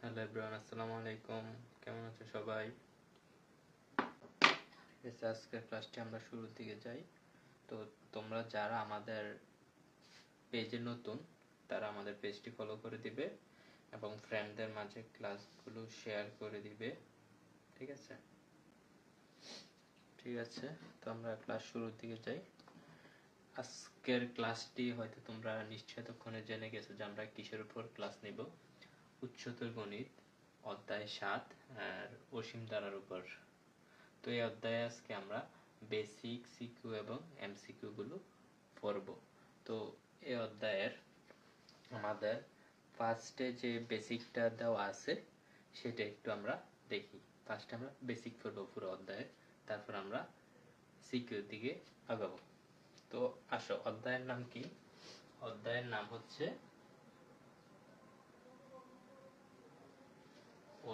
Hello everyone, আসসালামু আলাইকুম। কেমন আছো সবাই? আজকের ক্লাসটি আমরা শুরুর দিকে যাই। তো তোমরা যারা আমাদের পেজে নতুন তারা আমাদের পেজটি ফলো করে দিবে এবং ফ্রেন্ডদের মাঝে ক্লাসগুলো শেয়ার করে দিবে। ঠিক আছে, তো আমরা ক্লাস শুরুর দিকে যাই। আজকের ক্লাসটি হয়তো তোমরা নিশ্চয় এতক্ষণে জেনে গেছো যে আমরা কিসের উপর ক্লাস নিব। উচ্চতর গণিত অধ্যায় 7 আর অসীম ধারার উপর। তো এই অধ্যায়ে আজকে আমরা বেসিক, সিকিউ এবং এমসিকিউ গুলো পড়ব। তো এই অধ্যায়ের আমাদের ফার্স্টে যে বেসিকটা দেওয়া আছে সেটা একটু আমরা দেখি। ফার্স্টে আমরা বেসিক পড়ব পুরো অধ্যায়ে, তারপর আমরা সিকিউর দিকে আগাবো। তো আসো, অধ্যায়ের নাম কি? অধ্যায়ের নাম হচ্ছে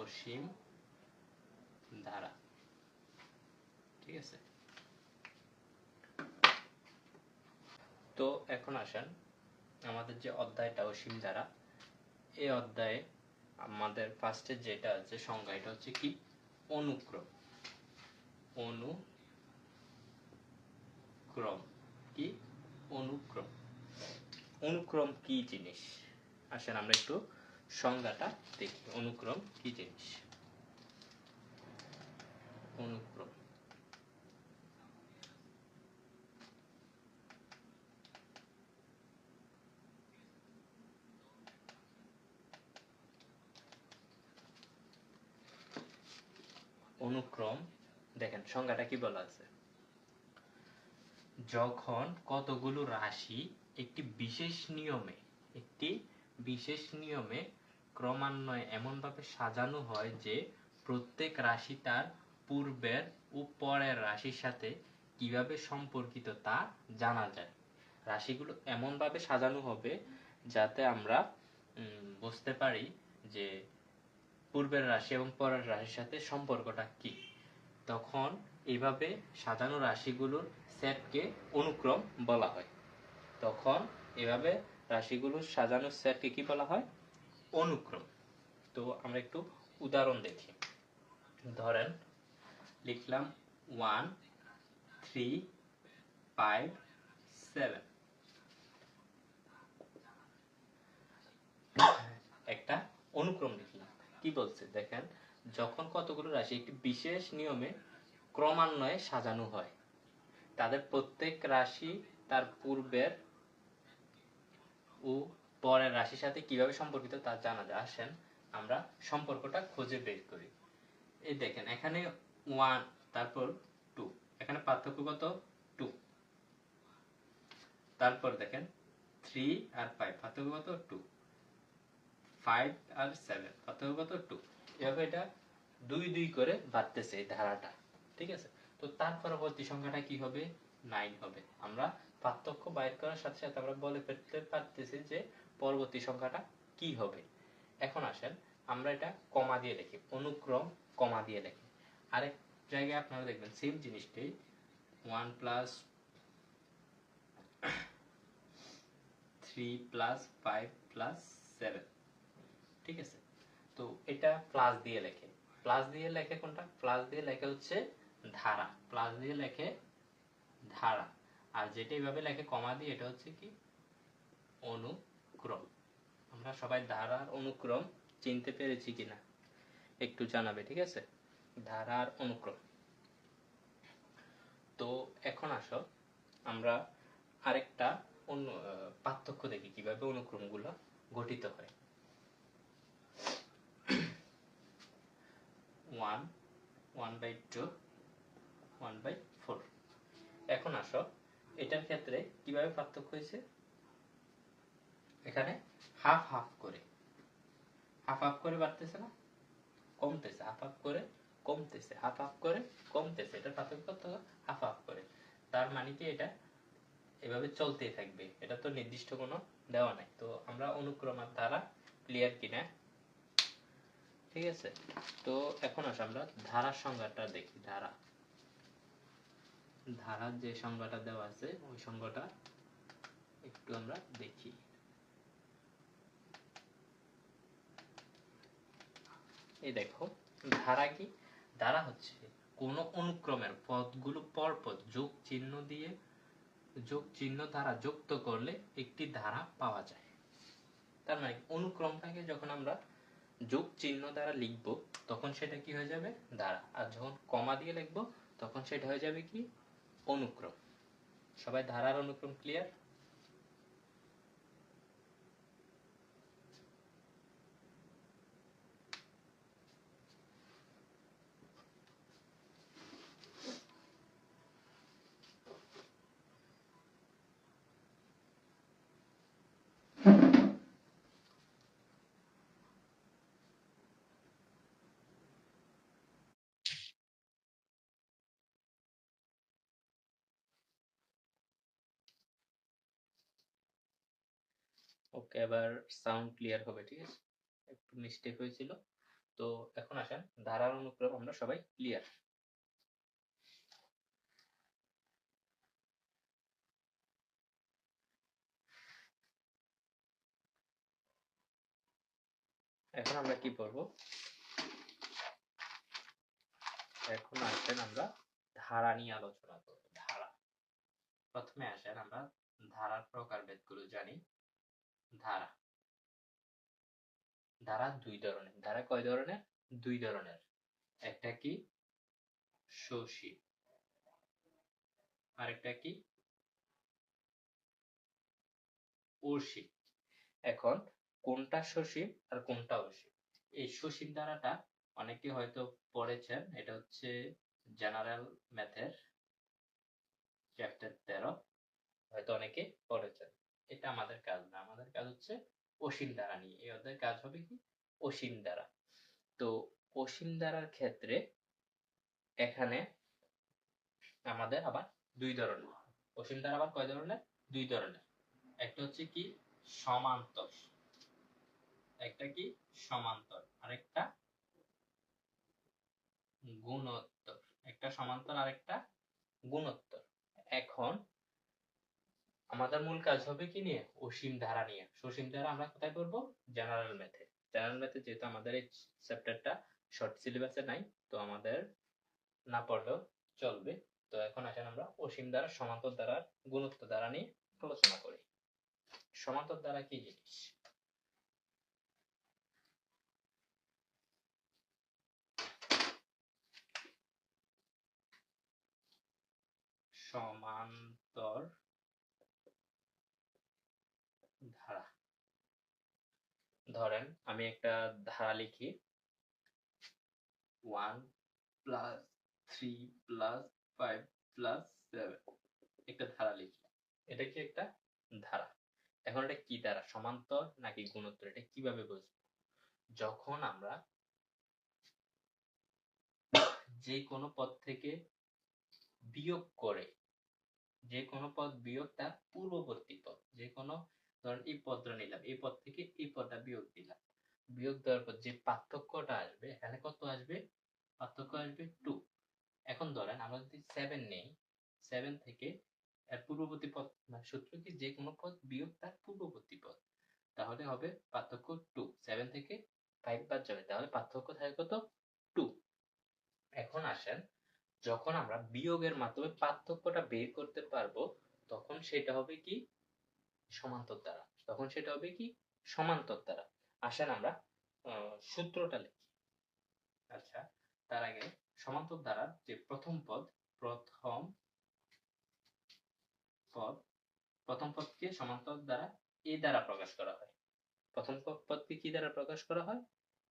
অসীম ধারা। ঠিক আছে, তো এখন আসেন আমাদের যে অধ্যায়টা অসীম ধারা, এই অধ্যায়ে আমাদের ফার্স্টে যেটা আছে সংজ্ঞা, এটা হচ্ছে কি? অনুক্রম। অনুক্রম কি? অনুক্রম। অনুক্রম কি জিনিস? আসেন আমরা একটু সংজ্ঞাটা দেখি। অনুক্রম কি জিনিস? অনুক্রম অনুক্রম দেখেন সংজ্ঞাটা কি বলা আছে। যখন কতগুলো রাশি একটি বিশেষ নিয়মে ক্রমান্বয়ে এমনভাবে সাজানো হয় যে প্রত্যেক রাশি তার পূর্বের ও পরের রাশির সাথে কিভাবে সম্পর্কিত তা জানা যায়। রাশিগুলো এমনভাবে সাজানো হবে যাতে আমরা বুঝতে পারি যে পূর্বের রাশি এবং পরের রাশির সাথে সম্পর্কটা কি। তখন এইভাবে সাজানো রাশিগুলোর সেটকে অনুক্রম বলা হয়। তখন এভাবে রাশিগুলোর সাজানো সেটকে কি বলা হয়? অনুক্রম। তো আমরা একটু উদাহরণ দেখি। ধরেন লিখলাম 1 3 5 7, একটা অনুক্রম লিখলাম। কি বলছে দেখেন, যখন কতগুলো রাশি একটি বিশেষ নিয়মে ক্রমান্বয়ে সাজানো হয়, তাদের প্রত্যেক রাশি তার পূর্বের ও পরের রাশির সাথে কিভাবে সম্পর্কিত তা জানা যায়। আসেন আমরা সম্পর্কটা খুঁজে বের করি। এই দেখেন এখানে 1 তারপর 2, এখানে পার্থক্য কত? 2। তারপর দেখেন 3 আর 5 পার্থক্য কত? 2। 5 আর 7 পার্থক্য কত? 2। এভাবে এটা 2 2 করে বাড়তেছে এই ধারাটা। ঠিক আছে, তো তার পরবর্তী সংখ্যাটা কি হবে? 9 হবে। আমরা পার্থক্য বাইর করার সাথে সাথে আমরা বলে ফেলতে পারতেছি যে পরবর্তী সংখ্যাটা কি হবে। এখন আসেন আমরা এটা কমা দিয়ে লিখি। অনুক্রম কমা দিয়ে লিখি। আরেক জায়গায় আপনারা দেখবেন সেম জিনিসটাই 1 প্লাস 3 প্লাস 5 প্লাস 7। ঠিক আছে, তো এটা প্লাস দিয়ে লেখে। প্লাস দিয়ে লেখে কোনটা? প্লাস দিয়ে লেখে হচ্ছে ধারা। প্লাস দিয়ে লেখে ধারা। আর যেটা এইভাবে লেখে কমা দিয়ে, এটা হচ্ছে কি? অনুক্রম। আমরা সবাই ধারার অনুক্রম চিনতে পেরেছি কিনা একটু জানাবে। ঠিক আছে, ধারার অনুক্রম। তো এখন আসো আমরা আরেকটা অন্য পার্থক্য দেখি কিভাবে অনুক্রমগুলো গঠিত হয়। 1 1/2 1/4। এখন আসো এটার ক্ষেত্রে কিভাবে পার্থক্য হয়েছে। এখানে হাফ হাফ করে বাড়তেছে না, কমতেছে। হাফ হাফ করে কমতেছে, হাফ হাফ করে কমতেছে। এটার পার্থক্য কত? হাফ হাফ করে। তার মানে কি এটা এভাবে চলতেই থাকবে, এটা তো নির্দিষ্ট কোনো দেওয়া নাই। তো আমরা অনুক্রম আর ধারা ক্লিয়ার কিনা? ঠিক আছে, তো এখন আসো আমরা ধারার সংজ্ঞাটা দেখি। ধারার যে সংজ্ঞাটা দেওয়া আছে ওই সংজ্ঞাটা একটু আমরা দেখি। এই দেখো ধারা কি, ধারা হচ্ছে কোন অনুক্রমের পদগুলো পরপর যোগ চিহ্ন দ্বারা যুক্ত করলে একটি ধারা পাওয়া যায়। তার মানে অনুক্রমটাকে যখন আমরা যোগ চিহ্ন দ্বারা লিখব তখন সেটা কি হয়ে যাবে, ধারা। আর যখন কমা দিয়ে লিখব তখন সেটা হয়ে যাবে কি, অনুক্রম। সবাই ধারার অনুক্রম ক্লিয়ার? ওকে, এবার সাউন্ড ক্লিয়ার হবে, ঠিক আছে? একটু মিস্টেক হয়েছিল। তো এখন আসেন, ধারার অনুক্রম আমরা সবাই ক্লিয়ার। এখন আমরা কি পড়বো? এখন আসেন আমরা ধারা নিয়ে আলোচনা করব। ধারা, প্রথমে আসেন আমরা ধারার প্রকারভেদগুলো জানি। ধারা, ধারা দুই ধরনের। ধারা কয় ধরনের? দুই ধরনের। একটা কি, শোষী, আরেকটা কি, অসী। এখন কোনটা শোষী আর কোনটা অসী? এই শোষী ধারাটা অনেকে হয়তো পড়েছেন, এটা হচ্ছে জেনারেল ম্যাথের চ্যাপ্টার 13, হয়তো অনেকে পড়েছেন। এটা আমাদের কাজ না, আমাদের কাজ হচ্ছে অসীম ধারা নিয়ে। এই অধ্যায়ের কাজ হবে কি, অসীম ধারা। তো অসীম ধারার ক্ষেত্রে এখানে আমাদের আবার দুই ধরনের। অসীম ধারা আবার কয় ধরনের? দুই ধরনের। একটা হচ্ছে কি, সমান্তর, একটা কি, সমান্তর, আরেকটা গুণোত্তর। একটা সমান্তর আরেকটা গুণোত্তর। এখন আমাদের মূল কাজ হবে কি নিয়ে, অসীম ধারা নিয়ে। সসীম ধারা আমরা কোথায় পড়বো? জেনারেল ম্যাথে। জেনারেল ম্যাথে যেহেতু আমাদের এই চ্যাপ্টারটা শর্ট সিলেবাসে নাই, তো আমাদের না পড়লেও চলবে। তো এখন আসেন আমরা অসীম ধারা, সমান্তর ধারার, গুণোত্তর ধারা নিয়ে আলোচনা করি। সমান্তর ধারা কি জিনিস? সমান্তর ধারা, ধরেন আমি একটা ধারা লিখি 1 প্লাস 3 প্লাস 5 প্লাস 7, একটা ধারা লিখি। এটা কি একটা ধারা। এখন এটা কি ধারা, সমান্তর নাকি গুণোত্তর, এটা কিভাবে বুঝবো? যখন আমরা যে কোনো পদ থেকে বিয়োগ করে, যে কোনো পদ বিয়োগ তার পূর্ববর্তী পদ, যে কোনো, ধরেন এই পদটা নিলাম, এই পদ থেকে এই পদটা বিয়োগ দিলাম, বিয়োগ দেওয়ার পর যে পার্থক্যটা আসবে, এখানে কত আসবে? পার্থক্য আসবে 2। এখন ধরেন আমরা যদি 7 নেই, 7 থেকে এর পূর্ববর্তী পদ, সূত্র কি, যে কোনো পদ বিয়োগ তার পূর্ববর্তী পদ, তাহলে হবে পার্থক্য 2। 7 থেকে 5 বাদ যাবে, তাহলে পার্থক্য থাকে কত? 2। এখন আসেন, যখন আমরা বিয়োগের মাধ্যমে পার্থক্যটা বের করতে পারবো তখন সেটা হবে কি, সমান্তর দ্বারা। তখন সেটা হবে কি, সমান্তর দ্বারা। আসেন আমরা সূত্রটা লিখি। আচ্ছা, তার আগে সমান্তর দ্বারা যে প্রথম পদ, প্রথম পদ, প্রথম পদকে সমান্তর দ্বারা এ দ্বারা প্রকাশ করা হয়। প্রথম পদকে কি দ্বারা প্রকাশ করা হয়?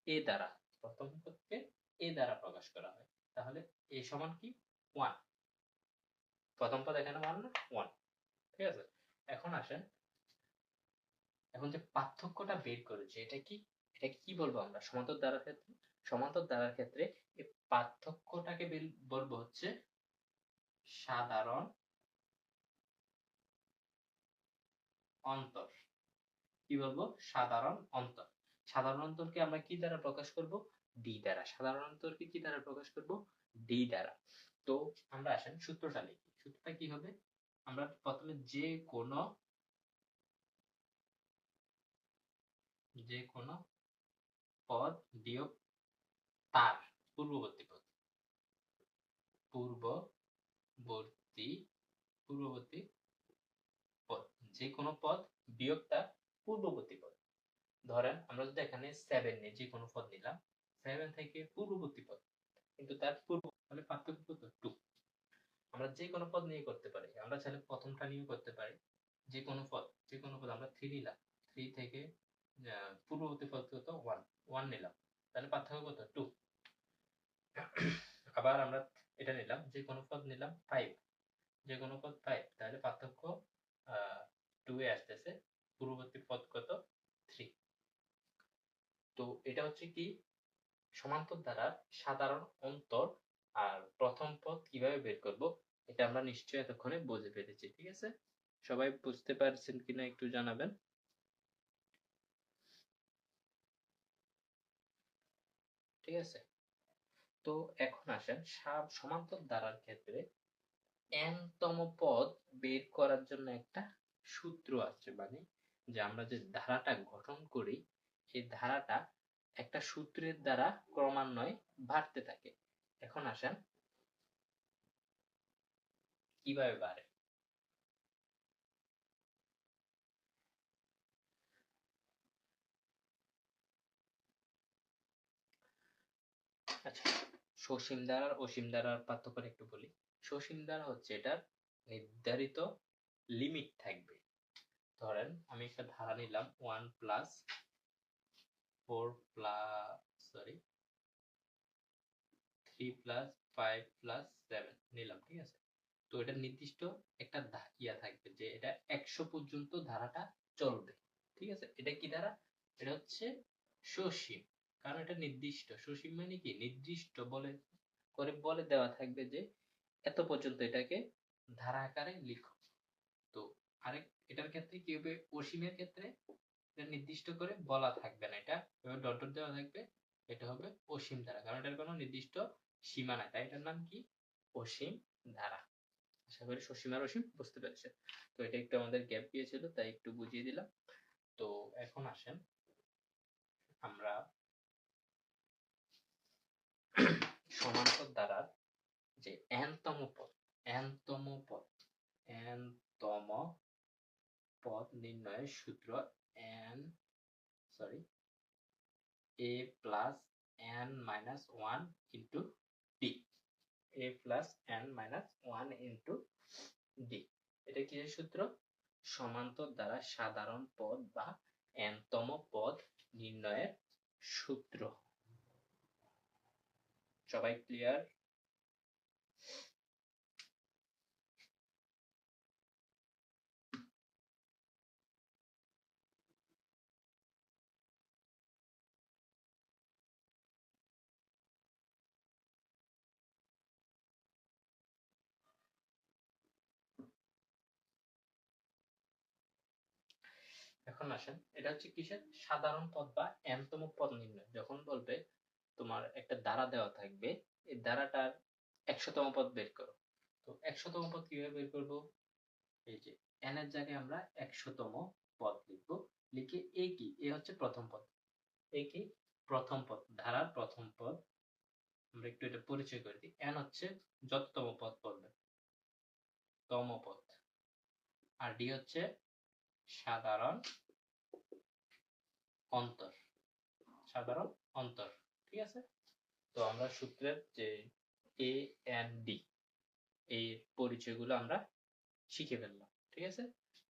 এ দ্বারা। প্রথম পদকে এ দ্বারা প্রকাশ করা হয়। তাহলে এ সমান কি, 1। প্রথম পদ এখানে 1 না, 1, ঠিক আছে? এখন আসেন, এখন যে পার্থক্যটা বের করেছে এটা কি, এটাকে কি বলবো আমরা সমান্তর ধারার ক্ষেত্রে? সমান্তর ধারার ক্ষেত্রে এই পার্থক্যটাকে বলবো হচ্ছে সাধারণ অন্তর। কি বলবো? সাধারণ অন্তর। সাধারণ অন্তরকে আমরা কি দ্বারা প্রকাশ করব? ডি দ্বারা। সাধারণ অন্তরকে কি দ্বারা প্রকাশ করব? ডি দ্বারা। তো আমরা আসেন সূত্রটা লিখি। সূত্রটা কি হবে? আমরা প্রথমে যে কোনো পদ বিয়োগ তার পূর্ববর্তী পদ, পূর্ববর্তী পূর্ববর্তী পদ, যে কোনো পদ বিয়োগ তার পূর্ববর্তী পদ। ধরেন আমরা যদি এখানে 7 নিই, যে কোনো পদ নিলাম, 7 থেকে পূর্ববর্তী পদ কিন্তু তার পূর্ব, তাহলে পার্থক্য কত? 2। আমরা যে কোনো পদ নিয়ে করতে পারি, আমরা চাইলে প্রথমটা নিয়েও করতে পারি। যে কোনো পদ আমরা 3 নিলাম, 3 থেকে পূর্ববর্তী পদ কত? 1 নিলাম, তাহলে পার্থক্য কত? 2। আবার আমরা এটা নিলাম, যে কোনো পদ নিলাম 5, যে কোনো পদ 5, তাহলে পার্থক্য 2 এ আসতেছে, পূর্ববর্তী পদ কত? 3। তো এটা হচ্ছে কি সমান্তর দ্বারার সাধারণ অন্তর আর প্রথম পদ কিভাবে বের করব, এটা আমরা নিশ্চয়ই এতক্ষণে বুঝে ফেলেছি। ঠিক আছে, সবাই বুঝতে পারছেন কিনা একটু জানাবেন। ঠিক আছে, তো এখন আসেন সমান্তর দ্বারার ক্ষেত্রে n তম পদ বের করার জন্য একটা সূত্র আছে, মানে যে আমরা যে ধারাটা গঠন করি সেই ধারাটা একটা সূত্রের দ্বারা ক্রমান্বয়ে বাড়তে থাকে। এখন আসেন কিভাবে বাড়ে। আচ্ছা, সসীম ধারা আর অসীম ধারার পার্থক্যটা একটু বলি। সসীম ধারা হচ্ছে এটার নির্ধারিত লিমিট থাকবে। ধরেন আমি একটা ধারা নিলাম 1 plus 4 plus sorry 3 plus 5 plus 7 নিলাম, ঠিক আছে। তো এটা নির্দিষ্ট একটা ইয়া থাকবে যে এটা 100 পর্যন্ত ধারাটা চলবে। ঠিক আছে, এটা কি ধারা? এটা হচ্ছে সসীম, কারণ এটা নির্দিষ্ট। সসীম মানে কি নির্দিষ্ট বলে দেওয়া থাকবে যে এত পর্যন্ত এটাকে ধারা আকারে লিখো। তো আরেক এটার ক্ষেত্রে কি হবে, অসীমের ক্ষেত্রে এটা নির্দিষ্ট করে বলা থাকবে না, এটা ডট ডট দেওয়া থাকবে, এটা হবে অসীম ধারা, কারণ এটার কোনো নির্দিষ্ট সীমা নাই, তাই এটার নাম কি? অসীম ধারা। আশা করি সসীম আর অসীম বুঝতে পেরেছেন। তো এটা একটু আমাদের গ্যাপ গিয়েছিল, তাই একটু বুঝিয়ে দিলাম। তো এখন আসেন আমরা সমান্তর দ্বারার যে n তম পদ, n তম পদ, n তম পদ নির্ণয়ের সূত্র n sorry a plus n minus 1 into d, a plus n minus 1 into d। এটা কিসের সূত্র? সমান্তর দ্বারা সাধারণ পদ বা n তম পদ নির্ণয়ের সূত্র। সবাই ক্লিয়ার? এখন আসেন, এটা হচ্ছে কিসের? সাধারণ পদ বা n তম পদ নির্ণয়। যখন বলবে তোমার একটা ধারা দেওয়া থাকবে, এই ধারাটার 100 তম পদ বের করো, তো 100 তম পদ কিভাবে বের করব? এই যে n এর জায়গায় আমরা 100 তম পদ লিখবো, লিখে a কি? a হচ্ছে প্রথম পদ, a কি? প্রথম পদ, ধারার প্রথম পদ। আমরা একটু এটা পরিচয় করে দিই, n হচ্ছে যততম পদ পড়বে, তম পদ, আর d হচ্ছে সাধারণ অন্তর, সাধারণ অন্তর। ঠিক আছে, তো আমরা সূত্রের যে a and d এই পরিচয়গুলো আমরা শিখে ফেললাম। ঠিক আছে,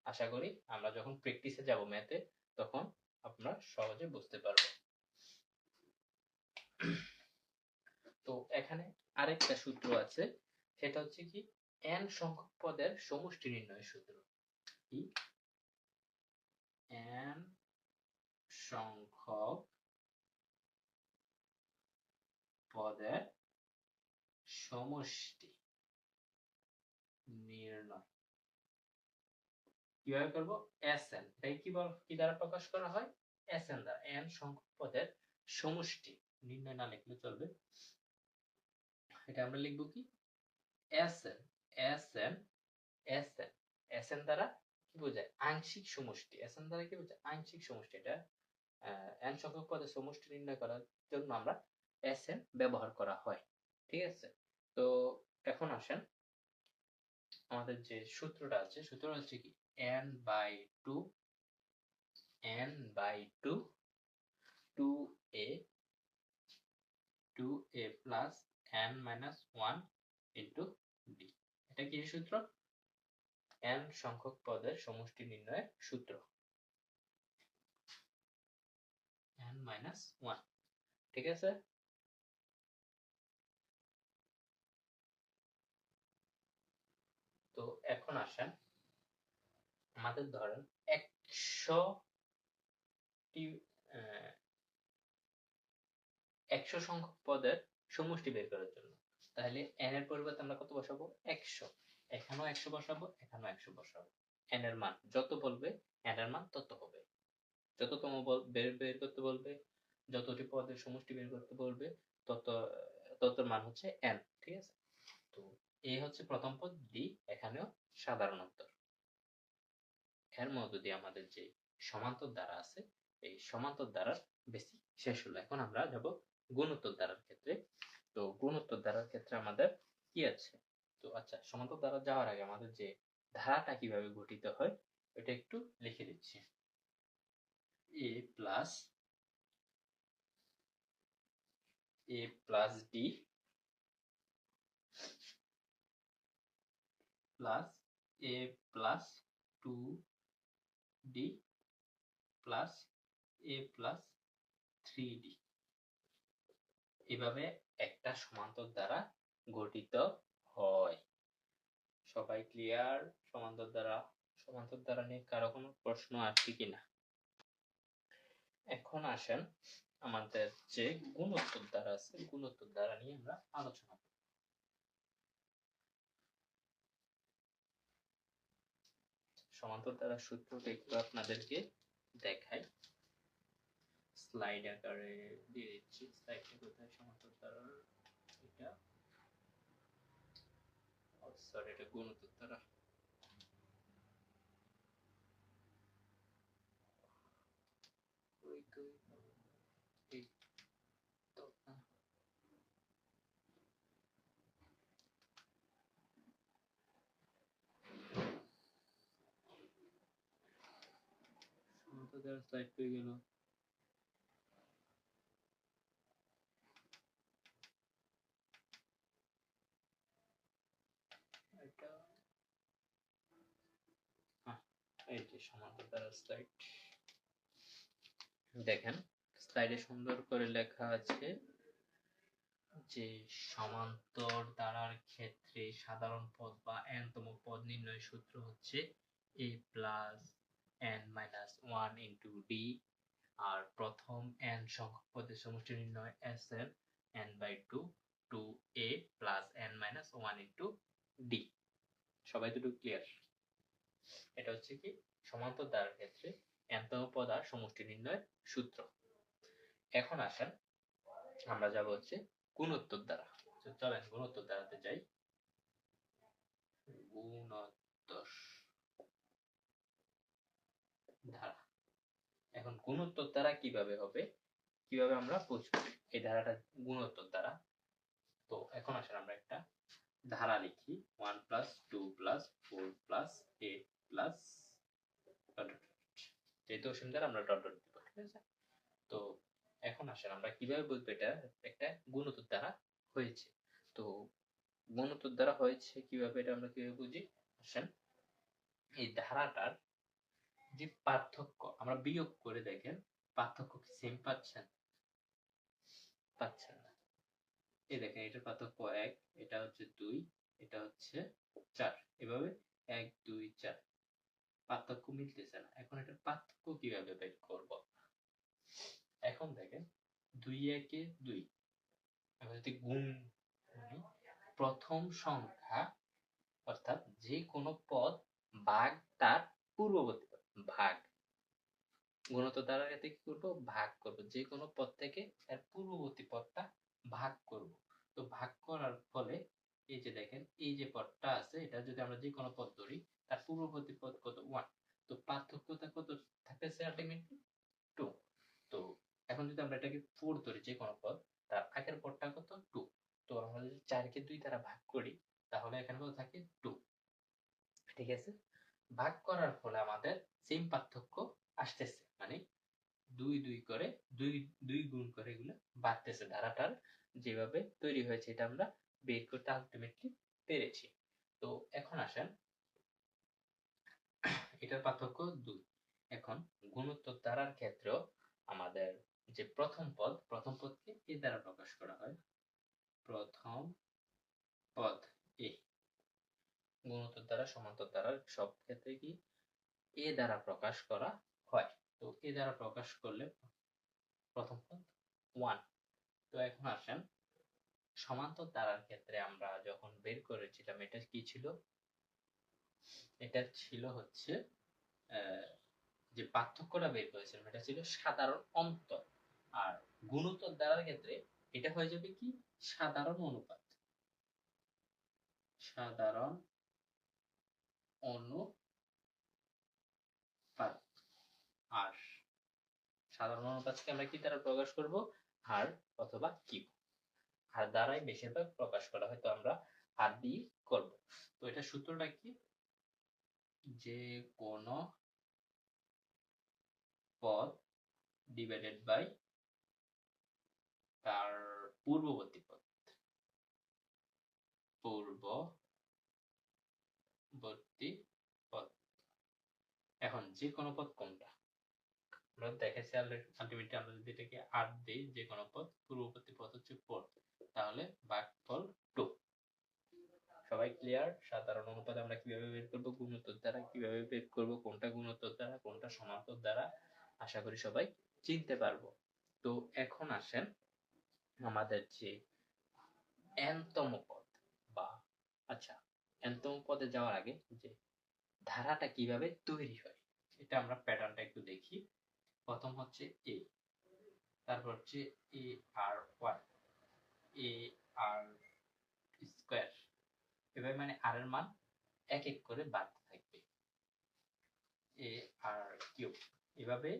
আশা করি আমরা যখন প্র্যাকটিসে যাব ম্যাথে, তখন আমরা সহজে বুঝতে পারবো। তো এখানে আরেকটা সূত্র আছে, সেটা হচ্ছে কি n সংখ্যক পদের সমষ্টি নির্ণয়ের সূত্র। কি? n সংখ্যক পদের সমষ্টি নির্ণয় কিভাবে করব? Sn, এটাকে কি দ্বারা প্রকাশ করা হয়? Sn দ্বারা। n সংখ্যক পদের সমষ্টি নির্ণয় না লিখলে চলবে, এটা আমরা লিখব কি? Sn, Sn, Sn, Sn দ্বারা কি বোঝায়? আংশিক সমষ্টি। Sn দ্বারা কি বোঝায়? আংশিক সমষ্টি। এটা n সংখ্যক পদের সমষ্টি নির্ণয় করার জন্য আমরা Sn ব্যবহার করা হয়। ঠিক আছে? তো এখন আসেন আমাদের যে সূত্রটা আছে, সূত্রটা হচ্ছে কি n/2 2a 2a plus n minus 1 into b। এটা কি সূত্র? n সংখ্যক পদের সমষ্টি নির্ণয়ের সূত্র। n minus 1, ঠিক আছে? তো এখন আসেন আমাদের ধরেন 100 সংখ্যক পদের সমষ্টি বের করার জন্য। তাহলে n এর পরিবর্তে আমরা কত বসাবো? 100। এখানেও 100 বসাবো, এখানেও 100 বসাবো। n এর মান যত বলবে n এর মান তত হবে। যততম বের করতে বলবে, যতটি পদের সমষ্টি বের করতে বলবে ততর মান হচ্ছে n। ঠিক আছে? তো a হচ্ছে প্রথম পদ, d এখানেও সাধারণ উত্তর। এর মধ্য দিয়ে আমাদের যে সমান্তর দ্বারা আছে, এই সমান্তর দ্বারার বেসিক শেষ হলো। এখন আমরা যাব গুণোত্তর দ্বারার ক্ষেত্রে। তো গুণোত্তর দ্বারার ক্ষেত্রে আমাদের কি আছে? তো আচ্ছা, সমান্তর দ্বারা যাওয়ার আগে আমাদের যে ধারাটা কিভাবে গঠিত হয় এটা একটু লিখে দিচ্ছি। a plus d plus a plus 2d plus a plus 3d, এভাবে একটা সমান্তর দ্বারা গঠিত হয়। সবাই ক্লিয়ার? সমান্তর দ্বারা নিয়ে কারো কোনো প্রশ্ন আছে কিনা? এখন আসেন আমাদের যে গুণোত্তর দ্বারা আছে, গুণোত্তর দ্বারা নিয়ে আমরা আলোচনা করব। সমান্তর দ্বারা সূত্রটা একটু আপনাদেরকে দেখাই, স্লাইড আকারে দিয়ে দিচ্ছি। স্লাইডটা কোথায়? সমান্তর দ্বারা এটা, সরি এটা গুণোত্তর দ্বারা। এই তো সমান্তর দ্বারা স্লাইড পেয়ে গেল। এটা এই যে সমান্তর দ্বারা স্লাইড, দেখেন স্লাইডে সুন্দর করে লেখা আছে যে সমান্তর দ্বারার ক্ষেত্রে সাধারণ পদ বা n তম পদ নির্ণয়ের সূত্র হচ্ছে a plus n minus 1 into d, আর প্রথম n সংখ্যক পদের সমষ্টি নির্ণয় Sn n/2 2a plus n minus 1 into d। সবাই দুটো ক্লিয়ার? এটা হচ্ছে কি সমান্তর দ্বারার ক্ষেত্রে n তম পদ আর সমষ্টি নির্ণয়ের সূত্র। এখন আসেন আমরা যাব হচ্ছে গুণোত্তর দ্বারা। চলেন গুণোত্তর দ্বারাতে যাই। গুণোত্তর ধারা। এখন গুণোত্তর দ্বারা কিভাবে হবে, কিভাবে আমরা বুঝবো এই ধারাটা গুণোত্তর দ্বারা? তো এখন আসেন আমরা একটা ধারা লিখি 1 প্লাস 2 প্লাস 4 প্লাস 8 প্লাস যেহেতু অসীম দ্বারা আমরা ডট ডট দিব। ঠিক আছে? তো এখন আসেন আমরা কিভাবে বুঝবো এটা একটা গুণোত্তর দ্বারা হয়েছে। তো গুণোত্তর দ্বারা হয়েছে কিভাবে, এটা আমরা কিভাবে বুঝি? আসেন এই ধারাটার যে পার্থক্য আমরা বিয়োগ করে দেখেন, পার্থক্য কি সেম পাচ্ছেন? পাচ্ছেন না। এই দেখেন এটার পার্থক্য 1, এটা হচ্ছে 2, এটা হচ্ছে 4, এভাবে 1 2 4 পার্থক্য মিলতেছে না। এখন এটার পার্থক্য কিভাবে বের করব? এখন দেখেন 2 1 2, আমরা যদি গুণ করি প্রথম সংখ্যা অর্থাৎ যে কোনো পদ ভাগ তার পূর্ববর্তী পদ, ভাগ। গুণোত্তর দ্বারা এতে কি করব? ভাগ করব। যে কোনো পদ থেকে এর পূর্ববর্তী পদটা ভাগ করব। তো ভাগ করার ফলে এই যে দেখেন এই যে পদটা আছে, এটা যদি আমরা যে কোনো পদ ধরি তার পূর্ববর্তী পদ কত? 1। তো পার্থক্যটা কত থাকতেছে আলটিমেটলি? 2। তো এখন যদি আমরা এটাকে 4 ধরি, যে কোনো পদ তার আগের ধারাকে 2 দ্বারা ভাগ করি তাহলে এখানে কত থাকে 2। ঠিক আছে, ভাগ করার ফলে আমাদের সেম পার্থক্য আসতেছে, মানে 2 2 করে 2 2 গুণ করে এগুলো বাড়তেছে। ধারাটার যেভাবে তৈরি হয়েছে এটা আমরা বের করতে আলটিমেটলি পেরেছি। তো এখন আসেন এটার পার্থক্য 2। এখন গুণোত্তর ধারার ক্ষেত্রেও আমাদের যে প্রথম পদকে এ দ্বারা প্রকাশ করা হয়। প্রথম পদ এ। গুণোত্তর দ্বারা সমান্তর দ্বারার সব ক্ষেত্রে কি এ দ্বারা প্রকাশ করা হয়। তো এ দ্বারা প্রকাশ করলে প্রথম পদ 1। তো এখন আসেন সমান্তর দ্বারার ক্ষেত্রে আমরা যখন বের করেছিলাম এটা কি ছিল? এটা ছিল হচ্ছে যে পার্থক্যটা বের করেছিলাম এটা ছিল সাধারণ অন্তর। আর গুণোত্তর দ্বারার ক্ষেত্রে এটা হয়ে যাবে কি সাধারণ অনুপাত। সাধারণ অনুপাত। আর সাধারণ অনুপাতকে আমরা কি দ্বারা প্রকাশ করব? হার অথবা কিউব। হার দ্বারাই বেশিরভাগ প্রকাশ করা হয়, তো আমরা হার দিয়ে করব। তো এটা সূত্রটা কি? যে কোন পদ ডিভাইডেড বাই তার পূর্ববর্তী পদ। পূর্ববর্তী পদ। এখন যে কোনো পদ কোনটা? আমরা দেখেছি আলটিমেটলি আমরা যদি এটাকে 8 দেই, যে কোনো পদ পূর্ববর্তী পদ হচ্ছে 4, তাহলে ভাগফল 2। সবাই ক্লিয়ার? সাধারণ অনুপাত আমরা কিভাবে বের করব, গুণোত্তর দ্বারা কিভাবে বের করব, কোনটা গুণোত্তর দ্বারা কোনটা সমান্তর দ্বারা, আশা করি সবাই চিনতে পারবো। তো এখন আসেন আমাদের যে n-তম পদ বা আচ্ছা n-তম পদে যাওয়ার আগে যে ধারাটা কিভাবে তৈরি হয় এটা আমরা প্যাটার্নটা একটু দেখি। প্রথম হচ্ছে a, তারপর হচ্ছে ar1, ar² এভাবে, মানে আর এর মান এক এক করে বাড়তে থাকবে। ar³ এভাবে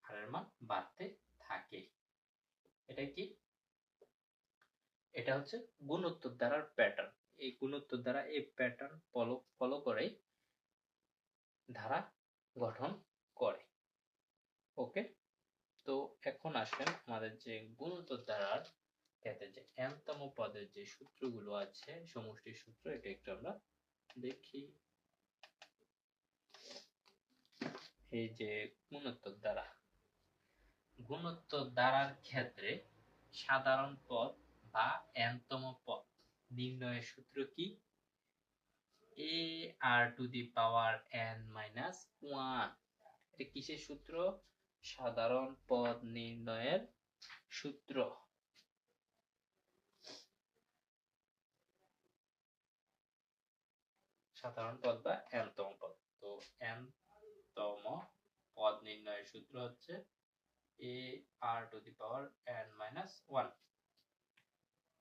আর এর মান বাড়তে থাকে। এটা কি? এটা হচ্ছে গুণোত্তর ধারার প্যাটার্ন। এই গুণোত্তর ধারা এই প্যাটার্ন ফলো করে ধারা গঠন করে। ওকে, তো এখন আসেন আমাদের যে গুণোত্তর ধারার ক্ষেত্রে যে n-তম পদের যে সূত্রগুলো আছে, সমষ্টির সূত্র, এটা একটু আমরা দেখি। এই যে গুণোত্তর ধারার ক্ষেত্রে সাধারণ পদ বা n-তম পদ নির্ণয়ের সূত্র কি? ar⁻n-1। এটা কিসের সূত্র? সাধারণ পদ নির্ণয়ের সূত্র। সাধারণ পদ বা n-তম পদ। তো n-তম পদ নির্ণয়ের সূত্র হচ্ছে ar⁻n-1।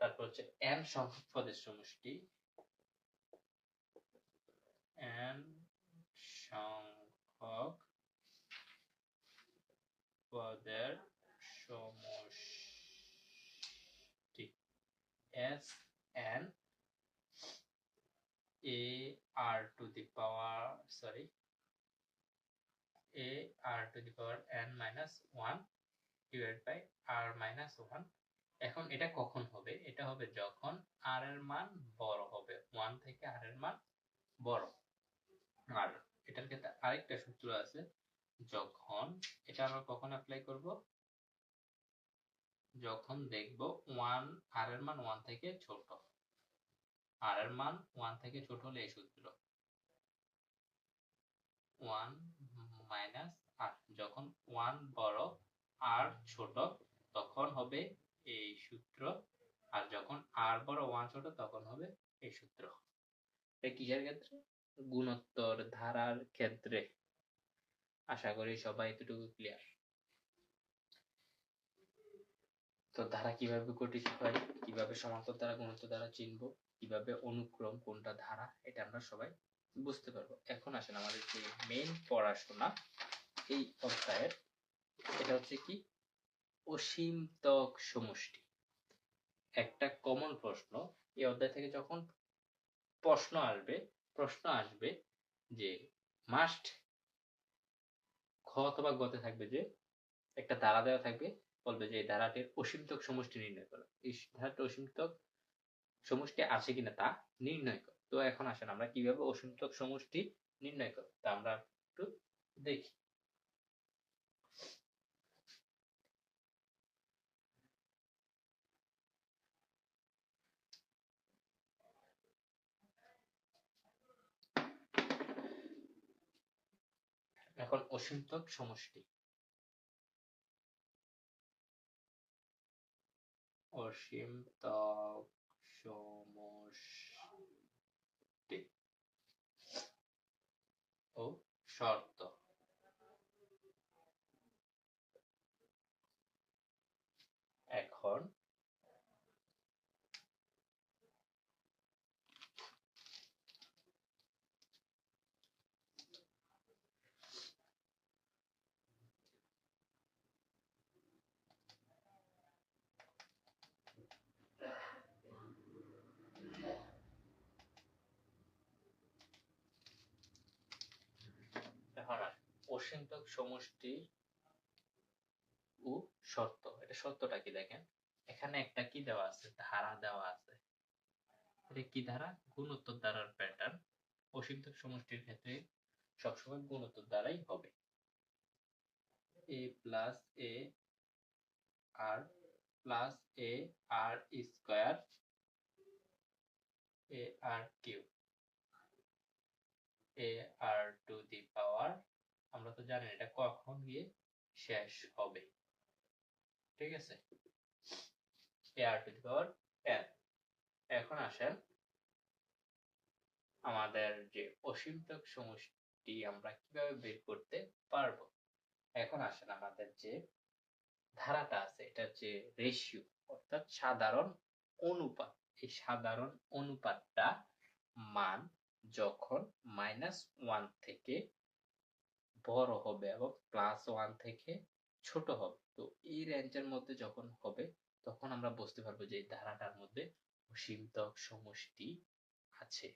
তারপর হচ্ছে n সংখ্যক পদের সমষ্টি। n সংখ্যক পদের সমষ্টি Sn ar⁻n-1 divided by r-1। এখন এটা কখন হবে? এটা হবে যখন r এর মান বড় হবে, 1 থেকে r এর মান বড়। আর এটার ক্ষেত্রে আরেকটা সূত্র আছে, যখন এটা আমরা কখন অ্যাপ্লাই করব? যখন দেখব r এর মান 1 থেকে ছোট। r এর মান 1 থেকে ছোট হলে এই সূত্র 1 - r। যখন 1 বড় r ছোট তখন হবে এই সূত্র, আর যখন r বড় 1 ছোট তখন হবে এই সূত্র। এটা কিসের ক্ষেত্রে? গুণোত্তর ধারার ক্ষেত্রে। আশা করি সবাই এতটুকু ক্লিয়ার। তো ধারা কিভাবে গঠিত হয়, কিভাবে সমান্তর দ্বারা গুণোত্তর দ্বারা চিনব, কিভাবে অনুক্রম কোনটা ধারা, এটা আমরা সবাই বুঝতে পারবো। এখন আসেন আমাদের যে মেইন পড়াশোনা এই অধ্যায়ের, এটা হচ্ছে কি অসীমতক সমষ্টি। একটা কমন প্রশ্ন এই অধ্যায় থেকে যখন প্রশ্ন আসবে যে মাস্ট খ অথবা গতে থাকবে যে একটা ধারা দেওয়া থাকবে, বলবে যে এই ধারাটির অসীমতক সমষ্টি নির্ণয় করো। এই ধারাটির অসীমতক সমষ্টি আছে কিনা তা নির্ণয় করো। তো এখন আসেন আমরা কিভাবে অসীমতক সমষ্টি নির্ণয় করব তা আমরা একটু দেখি। এখন অসীমতক সমষ্টি, অসীমতক সমষ্টি ও শর্ত। এখন অসীমতক সমষ্টি ও শর্ত। এটা শর্তটা কি দেখেন, এখানে একটা কি দেওয়া আছে, ধারা দেওয়া আছে। এটা কি ধারা? গুণোত্তর ধারার প্যাটার্ন। অসীমতক সমষ্টির ক্ষেত্রে সবসময় গুণোত্তর দ্বারাই হবে। a plus a r plus a r square a r cube a r to the power, আমরা তো জানি এটা কখন গিয়ে শেষ হবে, ঠিক আছে, a r to the power n। এখন আসেন আমাদের যে অসীমতক সমষ্টি আমরা কিভাবে বের করতে পারবো। এখন আসেন আমাদের যে ধারাটা আছে এটা যে রেশিও অর্থাৎ সাধারণ অনুপাত, এই সাধারণ অনুপাতটা মান যখন -1 থেকে বড় হবে এবং +1 থেকে ছোট হবে, তো এই রেঞ্জের মধ্যে যখন হবে তখন আমরা বুঝতে পারবো যে এই ধারাটার মধ্যে অসীমতক সমষ্টি আছে।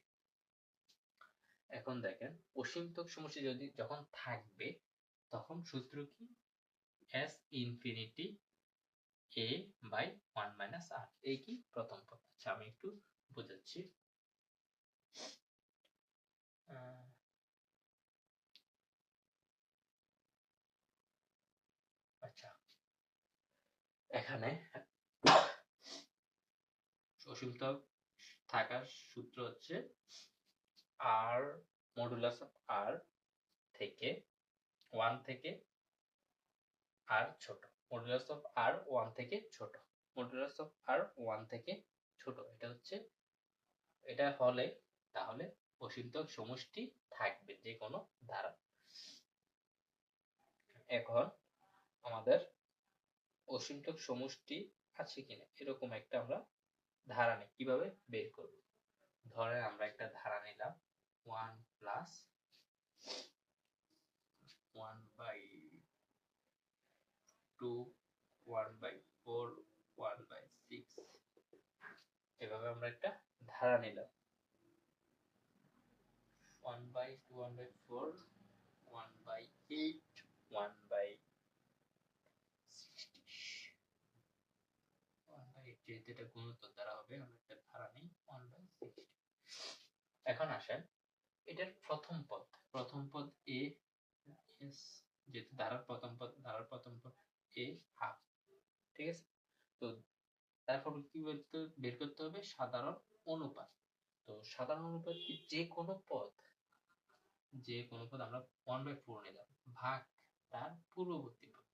এখন দেখেন অসীমতক সমষ্টি যখন থাকবে তখন সূত্র কি, s infinity a by 1 minus r, এই কি প্রথম পদ। আচ্ছা আমি একটু বোঝাচ্ছি। আচ্ছা এখানে অসীমতক থাকার সূত্র হচ্ছে r মডুলাস অফ r থেকে 1 থেকে r ছোট, মডুলাস অফ r 1 থেকে ছোট, মডুলাস অফ r 1 থেকে ছোট, এটা হচ্ছে, এটা হলে তাহলে অসীমতক সমষ্টি থাকবে যে কোনো ধারা। এখন আমাদের অসীমতক সমষ্টি আছে কিনা এরকম একটা আমরা ধারা নিই, কিভাবে বের করব। ধরে আমরা একটা ধারা নিলাম 1 প্লাস 1 বাই 2 1 বাই 4 1 বাই 6, এভাবে আমরা একটা ধারা নিলাম 1 by 2 1 by 4 1 by 8 1 by 1 by 8, যেহেতু এটা গুণোত্তর দ্বারা হবে আমরা একটা ধারা নিই 1 বাই 60। এখন আসেন এটার প্রথম পদ a s, যেহেতু ধারার প্রথম পদ a হাফ, ঠিক আছে। তো তারপর কি বের করতে হবে সাধারণ অনুপাত। তো সাধারণ অনুপাত কি, যে কোনো পদ আমরা 1/4 নিলাম ভাগ তার পূর্ববর্তী পদ।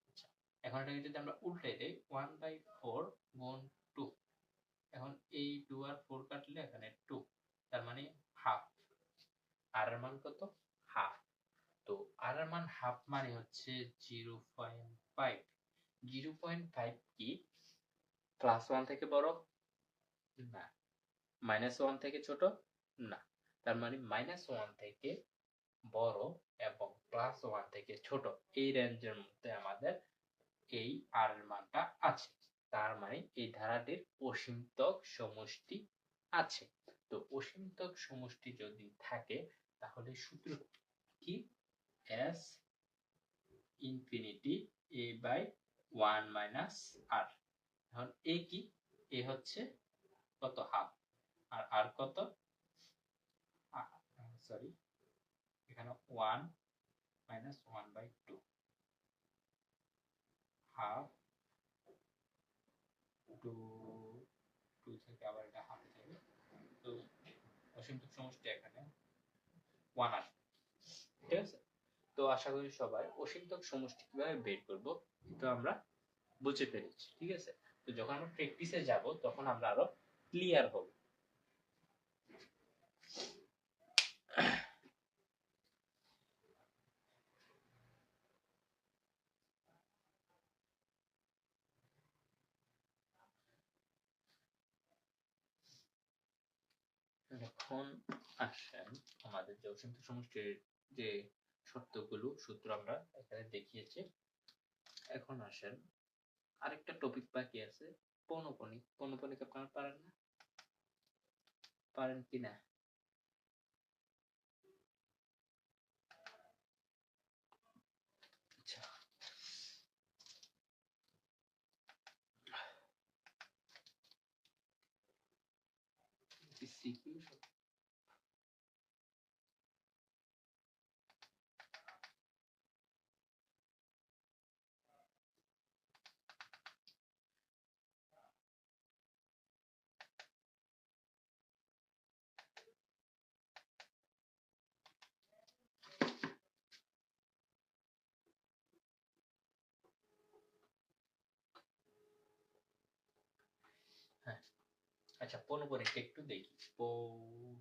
আচ্ছা এখন এটাকে যদি আমরা উল্টে দেই 1/4 গুণ 2, এখন এই 2 আর 4 কাটলে এখানে 2, তার মানে হাফ। আর এর মান কত? হাফ। তো আর এর মান হাফ মানে হচ্ছে 0.5। 0.5 কি +1 থেকে বড়? না। -1 থেকে ছোট? না। তার মানে -1 থেকে বড় এবং +1 থেকে ছোট এই রেঞ্জের মধ্যে আমাদের এই আর এর মানটা আছে। তার মানে মানে এই ধারাটির অসীমতক সমষ্টি আছে। তো অসীমতক সমষ্টি যদি থাকে তাহলে সূত্র কি? s infinity a by 1 minus r। এখন a কি? a হচ্ছে কত? হাফ। আর r কত? সরি, এখানে 1 মাইনাস 1 বাই 2, হাফ 2 থেকে আবার এটা হাফ যাবে, তো অসীমতক সমষ্টি এখানে 1 আসবে। ঠিক আছে? তো আশা করি সবাই অসীমতক সমষ্টি কিভাবে বের করব এটা আমরা বুঝে পেরেছি। ঠিক আছে? তো যখন আমরা প্র্যাকটিসে যাব তখন আমরা আরো ক্লিয়ার হব। এখন আসেন আমাদের যে অসীমতক সমষ্টির যে শর্তগুলো সূত্র আমরা এখানে দেখিয়েছি। এখন আসেন আরেকটা টপিক বাকি আছে, পৌনঃপুনিক। পৌনঃপুনিক আপনারা পারেন না? পারেন কিনা? আচ্ছা, সিকিউ। হ্যাঁ, আচ্ছা, পৌনঃপুনিকটা একটু দেখি। পৌনঃপুনিক।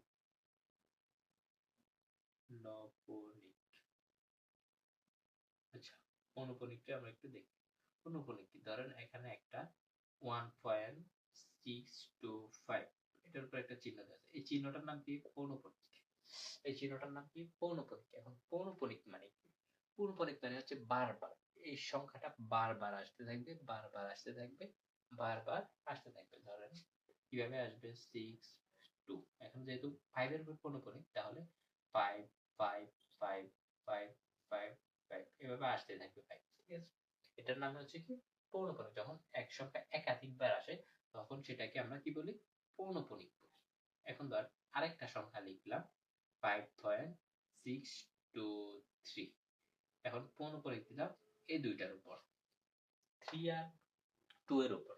আচ্ছা, পৌনঃপুনিকটা আমরা একটু দেখি। পৌনঃপুনিক কি? ধরেন এখানে একটা 1.625, এটার উপর একটা চিহ্ন দেওয়া আছে। এই চিহ্নটার নাম কি? পৌনঃপুনিক। এই চিহ্নটার নাম কি? পৌনঃপুনিক। এখন পৌনঃপুনিক মানে কি? পৌনঃপুনিক মানে হচ্ছে বারবার এই সংখ্যাটা বারবার আসতে থাকবে, বারবার আসতে থাকবে, বারবার আসতে থাকবে। ধরেন কিভাবে আসবে? 6 2। এখন যেহেতু 5 এর উপর পৌনঃপুনিক, তাহলে 5 5 5 5 5 5 এভাবে আসতে থাকবে 5। ঠিক আছে? এটার নাম হচ্ছে কি? পৌনঃপুনিক। যখন এক সংখ্যা একাধিকবার আসে তখন সেটাকে আমরা কি বলি? পৌনঃপুনিক বলি। এখন ধর আরেকটা সংখ্যা লিখলাম 5.623। এখন পৌনঃপুনিক দিলাম এই দুইটার উপর, 3 আর 2 এর উপর।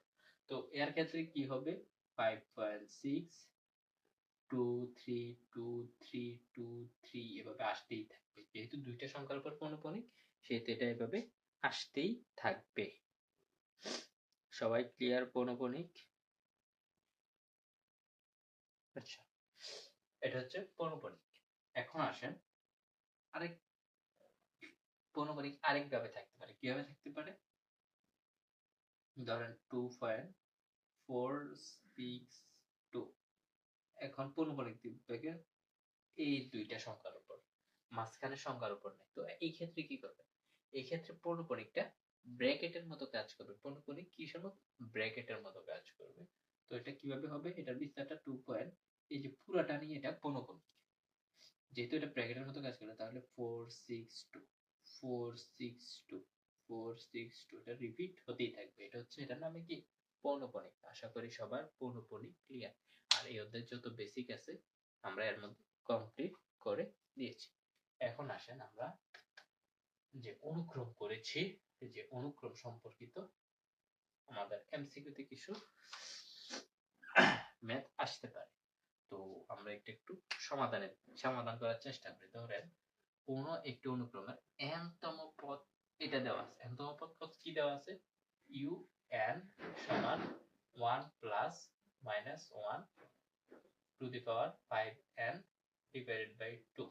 তো এর ক্ষেত্রে কি হবে? 5.6232323 এভাবে আসতেই থাকবে। যেহেতু দুইটা সংখ্যার উপর পৌনঃপুনিক, সেহেতু এটা এভাবে আসতেই থাকবে। সবাই ক্লিয়ার পৌনঃপুনিক? আচ্ছা, এটা হচ্ছে পৌনঃপুনিক। এখন আসেন আরেক পৌনঃপুনিক আরেকভাবে থাকতে পারে। কিভাবে থাকতে পারে? ধরেন 2.462। এখন পৌনঃপুনিক দিকে এই দুইটা সংখ্যার উপর, মাঝখানের সংখ্যার উপর নেই। তো এই ক্ষেত্রে কি করবে? এই ক্ষেত্রে পৌনঃপুনিকটা ব্র্যাকেটের মতো কাজ করবে। পৌনঃপুনিক কিসের মতো? ব্র্যাকেটের মতো কাজ করবে। তো এটা কিভাবে হবে? এটার বিস্তারটা 2 পয়েন্ট, এই যে পুরাটা নিয়ে এটা পৌনঃপুনিক। যেহেতু এটা ব্র্যাকেটের মতো কাজ করে তাহলে 462 462 462 এটা রিপিট হতেই থাকবে। এটা হচ্ছে, এটার নামে কি? পৌনঃপুনিক। আশা করি সবার পৌনঃপুনিক ক্লিয়ার। আর এই অধ্যায়ের যত বেসিক আছে আমরা এর মধ্যে কমপ্লিট করে দিয়েছি। এখন আসেন আমরা যে অনুক্রম করেছি, যে অনুক্রম সম্পর্কিত আমাদের এমসিকিউতে কিছু ম্যাথ আসতে পারে। তো আমরা একটু একটু সমাধান করার চেষ্টা করি। ধরেন কোন একটি অনুক্রমের n তম পদ এটা দেওয়া আছে। n তম পদ কত কি দেওয়া আছে? un সমান 1 plus minus 1 to the power 5n divided by 2।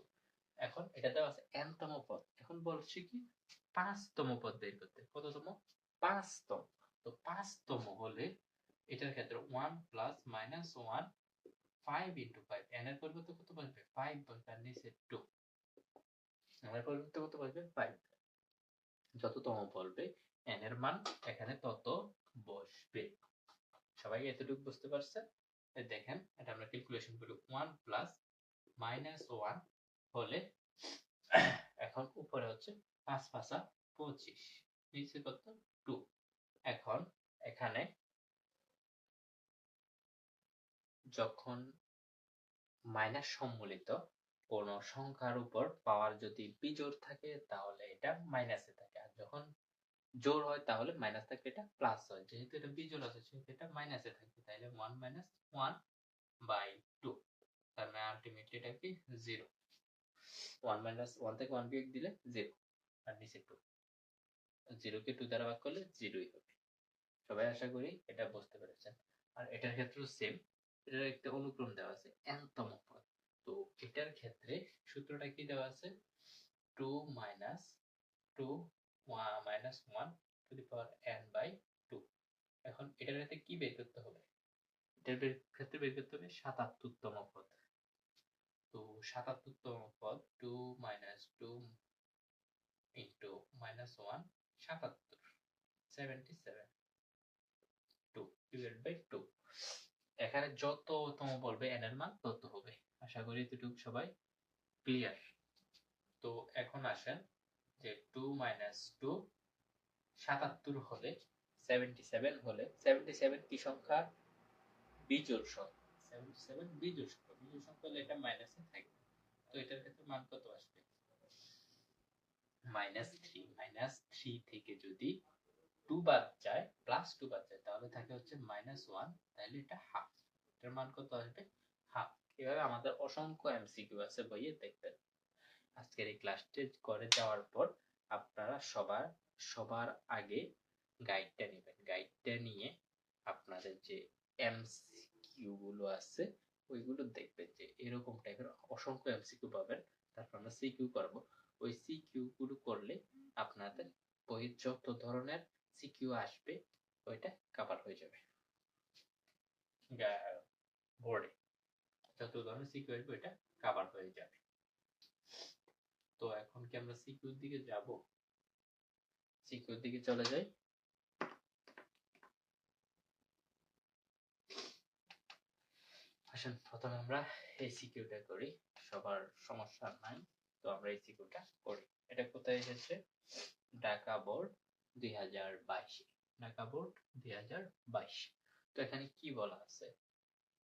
এখন এটা দেওয়া আছে n তম পদ। এখন বলছি কি? 5 তম পদ বের করতে। কততম? 5 তম। তো 5 তম হলে এটার ক্ষেত্রে 1 প্লাস মাইনাস 1 5 ইনটু 5, n এর পরিবর্তে কত বসবে? 5 বসবে, আর নিচে 2। n এর পরিবর্তে কত বসবে? 5। যত তম বলবে n এর মান এখানে তত বসবে। সবাই এতটুকু বুঝতে পারছেন? দেখেন এটা আমরা ক্যালকুলেশন করি 1 প্লাস মাইনাস 1 হলে এখন উপরে হচ্ছে 5 5 25, নিচে কত 2। এখন এখানে যখন মাইনাস সম্মিলিত কোন সংখ্যার উপর পাওয়ার যদি বিজোড় থাকে তাহলে এটা মাইনাসে থাকে, আর যখন জোড় হয় তাহলে মাইনাস থাকলে এটা প্লাস হয়। যেহেতু এটা বিজোড় আছে সেহেতু এটা মাইনাসে থাকবে, তাইলে 1 মাইনাস 1 বাই 2, তার মানে আলটিমেটলি এটা কি 0। 1 মাইনাস 1 থেকে 1 বিয়োগ দিলে 0, আর নিচে 2, 0 কে 2 দ্বারা ভাগ করলে 0ই হবে। সবাই আশা করি এটা বুঝতে পেরেছেন। আর এটার ক্ষেত্রেও সেম, এটার একটা অনুক্রম দেওয়া আছে n-তম পদ। তো এটার ক্ষেত্রে সূত্রটা কি দেওয়া আছে, 2 minus 2 minus 1 to the power n by 2। এখন এটার ক্ষেত্রে কি বের করতে হবে, এটার ক্ষেত্রে বের করতে হবে 77তম পদ। তো 77তম পদ 2 minus 2 into minus 1 77, 77 2 divide by 2। এখানে যততম বলবে n এর মান তত হবে। আশা করি এতটুকু সবাই ক্লিয়ার। তো এখন আসেন যে 2 মাইনাস 2 77 হলে 77 হলে 77 কি সংখ্যা, বিজোড় সংখ্যা। 77 বিজোড় সংখ্যা, বিজোড় সংখ্যা হলে এটা মাইনাসে থাকবে। তো এটার ক্ষেত্রে মান কত আসবে, মাইনাস 3। মাইনাস 3 থেকে যদি 2 বাদ যায়, প্লাস 2 বাদ যায়, তাহলে থাকে হচ্ছে মাইনাস 1, তাহলে এটা হাফ। এটার মান কত আসবে, হাফ। এভাবে আমাদের অসংখ্য এমসিকিউ আছে বইয়ে, দেখবেন। আজকের এই ক্লাসটি করে যাওয়ার পর আপনারা সবার আগে গাইডটা নেবেন। গাইডটা নিয়ে আপনাদের যে এমসিকিউ গুলো আছে ওইগুলো দেখবেন, যে এরকম টাইপের অসংখ্য এমসিকিউ পাবেন। তারপর আমরা সিকিউ করব। ওই সিকিউ গুলো করলে আপনাদের বইয়ের যত ধরনের সিকিউ আসবে ওইটা কভার হয়ে যাবে। বোর্ডে যত ধরনের সিকিউ আসবে ওইটা কভার হয়ে যাবে। তো এখন কি আমরা সিকিউর দিকে যাব? সিকিউর দিকে চলে যাই। আসেন প্রথমে আমরা এই সিকিউটা করি, সবার সমস্যা নাই। তো আমরা এই সিকিউটা করি। এটা কোথায় এসেছে, ঢাকা বোর্ড 2022, ঢাকা বোর্ড 2022। তো এখানে কি বলা আছে,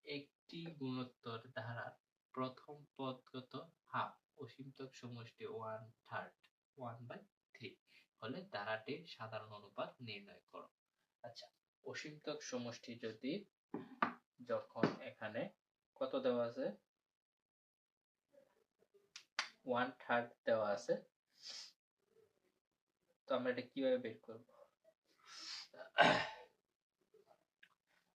একটি গুণোত্তর ধারার প্রথম পদ কত, হাফ, অসীমতক সমষ্টি 1/3 1/3 হলে ধারাটির সাধারণ অনুপাত নির্ণয় করো। আচ্ছা, অসীমতক সমষ্টি যদি, যখন এখানে কত দেওয়া আছে, 1/3 দেওয়া আছে, তো আমরা এটা কিভাবে বের করব?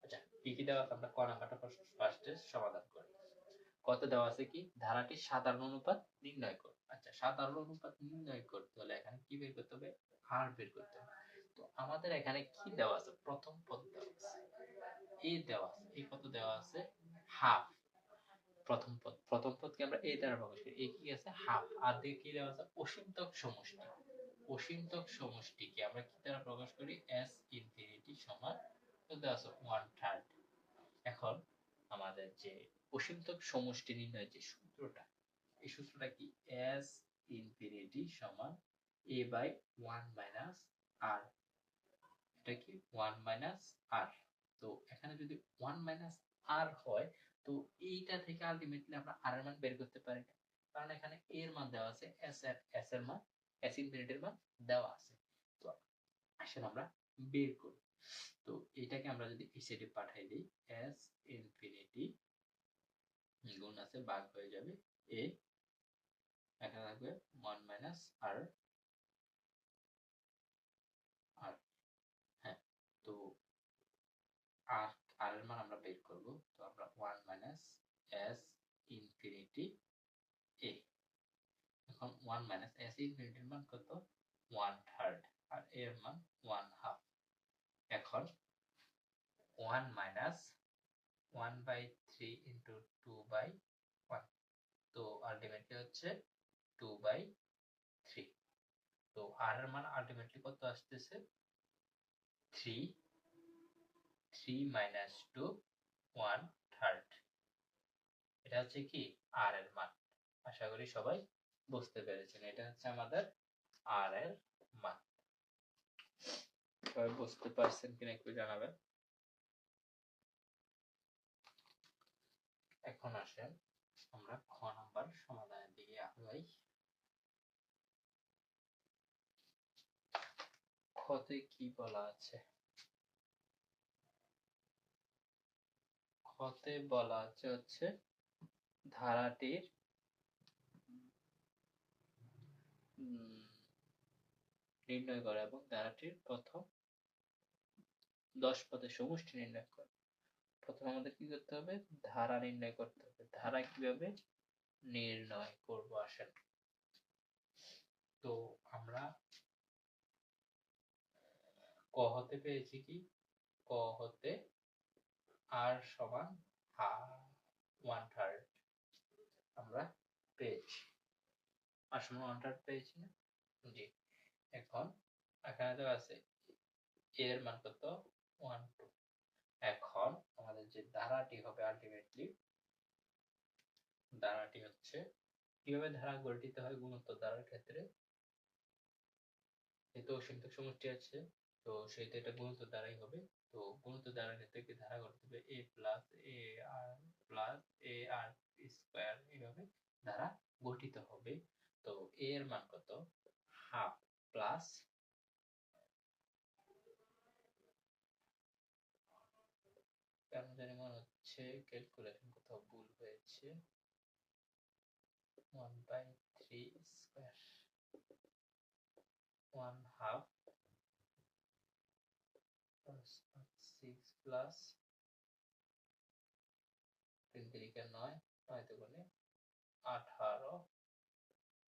আচ্ছা, কি কি দেওয়া আছে আমরা ক নাম্বারটা ফার্স্টে সমাধান করি। কত দেওয়া আছে, কি ধারাটির সাধারণ অনুপাত নির্ণয় করো। আচ্ছা, সাধারণ অনুপাত নির্ণয় করতে হলে এখানে কি বের করতে হবে, আর বের করতে হবে। তো আমাদের এখানে কি দেওয়া আছে, প্রথম পদ দেওয়া আছে, এই দেওয়া আছে, এই কত দেওয়া আছে, হাফ। প্রথম পদকে আমরা এই দ্বারা প্রকাশ করি, এই কি আছে, হাফ। আর দিকে কি দেওয়া আছে, অসীমতক সমষ্টি। অসীমতক সমষ্টিকে আমরা কি দ্বারা প্রকাশ করি, s ইনফিনিটি সমান দেওয়া আছে 1/3। এখন আমাদের যে অসীমতক সমষ্টি নির্ণয়ের যে সূত্রটা, এই সূত্রটা কি, s ইনফিনিটি সমান a বাই 1 মাইনাস r। এটা কি 1 মাইনাস r। তো এখানে যদি 1 মাইনাস r হয়, তো এইটা থেকে আলটিমেটলি আমরা r এর মান বের করতে পারি না, কারণ এখানে a এর মান দেওয়া আছে, s এর মান, s ইনফিনিটির মান দেওয়া আছে। তো আসেন আমরা বের করি। তো এটাকে আমরা যদি এই সাইডে পাঠাই দেই, s ইনফিনিটি গুণ আছে, ভাগ হয়ে যাবে a, এখানে থাকবে 1 মাইনাস r। হ্যাঁ, তো আর আর এর মান আমরা বের করব। তো আমরা 1 মাইনাস s ইনফিনিটি a, এখন 1 মাইনাস s ইনফিনিটির মান কত, 1/3, আর a এর মান 1/2। এখন 1 মাইনাস 1/3 ইনটু 2/1, তো আলটিমেটলি হচ্ছে 2/3। তো r এর মান আলটিমেটলি কত আসতেছে, 3 3 minus 2 1/3। এটা হচ্ছে কি আর এর মান। আশা করি সবাই বুঝতে পেরেছেন। এটা হচ্ছে আমাদের আর এর মান। সবাই বুঝতে পারছেন কিনা একটু জানাবেন। এখন আসেন আমরা খ নাম্বার সমাধানের দিকে আগাই। খতে কি বলা আছে? খতে বলা আছে হচ্ছে ধারাটির নির্ণয় করা এবং ধারাটির প্রথম 10 পদের সমষ্টি নির্ণয় করা। প্রথমে আমাদের কি করতে হবে? ধারা নির্ণয় করতে হবে। ধারা কিভাবে নির্ণয় করব আসেন। তো আমরা ক হতে পেয়েছি কি? ক হতে আর সমান 1/3 আমরা পেয়েছি। আর সমান 1/3 পেয়েছি না? জি। এখন এখানে তো আছে এর মান কত? 1 2। এখন আমাদের যে ধারাটি হবে আলটিমেটলি ধারাটি হচ্ছে কিভাবে ধারা গঠিত হয় গুণোত্তর ধারার ক্ষেত্রে? যেহেতু অসংখ্যক সমষ্টি আছে তো সেহেতু এটা গুণোত্তর দ্বারাই হবে। তো গুণোত্তর দ্বারার ক্ষেত্রে কি ধারা গঠিত হবে a plus a r plus a r square এইভাবে ধারা গঠিত হবে। তো a এর মান কত? হাফ প্লাস কেন জানি মনে হচ্ছে ক্যালকুলেশন কোথাও ভুল হয়েছে। 1/3 স্কয়ার 1 হাফ প্লাস 6 প্লাস 3 3 9 9 দুগুণে 18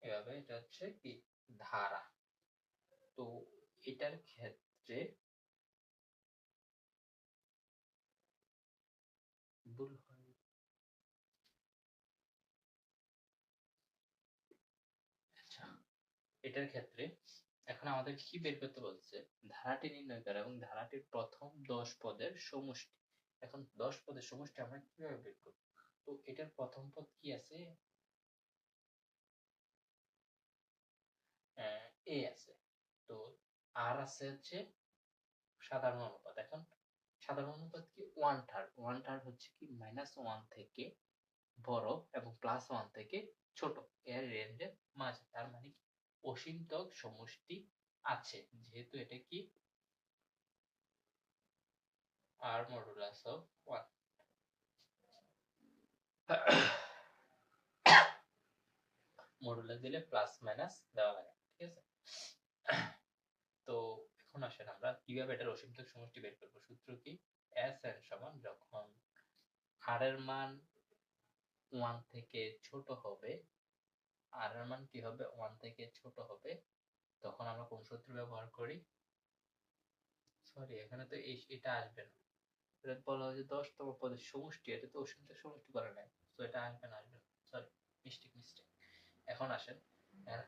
এভাবে এটা হচ্ছে কি ধারা। তো এটার ক্ষেত্রে ভুল হয়। আচ্ছা, এটার ক্ষেত্রে এখন আমাদের কি বের করতে বলছে? ধারাটি নির্ণয় করা এবং ধারাটির প্রথম 10 পদের সমষ্টি। এখন 10 পদের সমষ্টি আমরা কিভাবে বের করব? তো এটার প্রথম পদ কি আছে? a আছে। তো আর আছে হচ্ছে সাধারণ অনুপাত। এখন সাধারণ অনুপাত কি 1/3। 1/3 হচ্ছে কি -1 থেকে বড় এবং +1 থেকে ছোট এর রেঞ্জের মাঝে। তার মানে কি অসীমতক সমষ্টি আছে। যেহেতু এটা কি r মডুলাস অফ 1 মডুলাস দিলে প্লাস মাইনাস দেওয়া লাগে। ঠিক আছে? তো এখন আসেন আমরা কিভাবে এটার অসীমতক সমষ্টি বের করব। সূত্র কি? Sn সমান যখন r এর মান 1 থেকে ছোট হবে, r এর মান কি হবে? 1 থেকে ছোট হবে, তখন আমরা কোন সূত্র ব্যবহার করি? সরি, এখানে তো এটা আসবে না। এটা বলা হয় যে 10 তম পদের সমষ্টি, এটা তো অসীমতক সমষ্টি করে নাই। তো এটা আসবে না। Sorry, mistake. এখন আসেন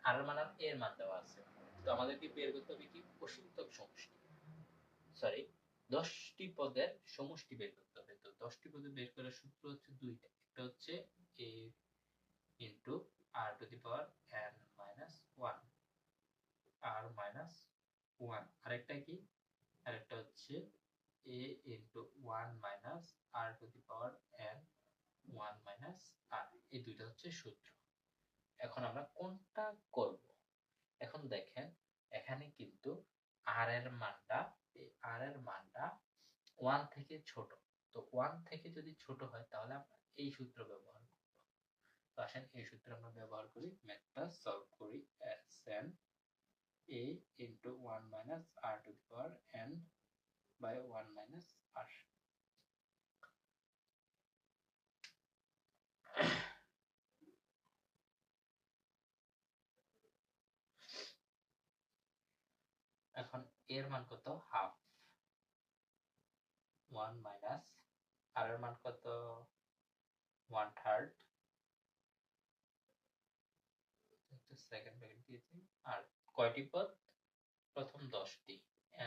আর এর মান আর এর মান দেওয়া আছে। তো আমাদেরকে বের করতে হবে কি অসীমতক সমষ্টি। সরি, 10টি পদের সমষ্টি বের করতে হবে। তো 10টি পদের বের করার সূত্র হচ্ছে দুইটা। একটা হচ্ছে a into r to the power n minus 1 r minus 1। আরেকটা কি? আরেকটা হচ্ছে a into 1 minus r to the power n 1 minus r। এই দুইটা হচ্ছে সূত্র। এখন আমরা কোনটা করব? এখন দেখেন এখানে কিন্তু r এর মানটা r এর মানটা 1 থেকে ছোট। তো 1 থেকে যদি ছোট হয় তাহলে আমরা এই সূত্র ব্যবহার করব। তো আসেন এই সূত্র আমরা ব্যবহার করি, ম্যাথটা সলভ করি। Sn a into 1 minus r to the power n by 1 minus r। এখন এর মান কত? হাফ। 1 মাইনাস আর এর মান কত? 1/3। একটু সেকেন্ড ব্র্যাকেট দিয়েছি। আর কয়টি পদ? প্রথম 10টি।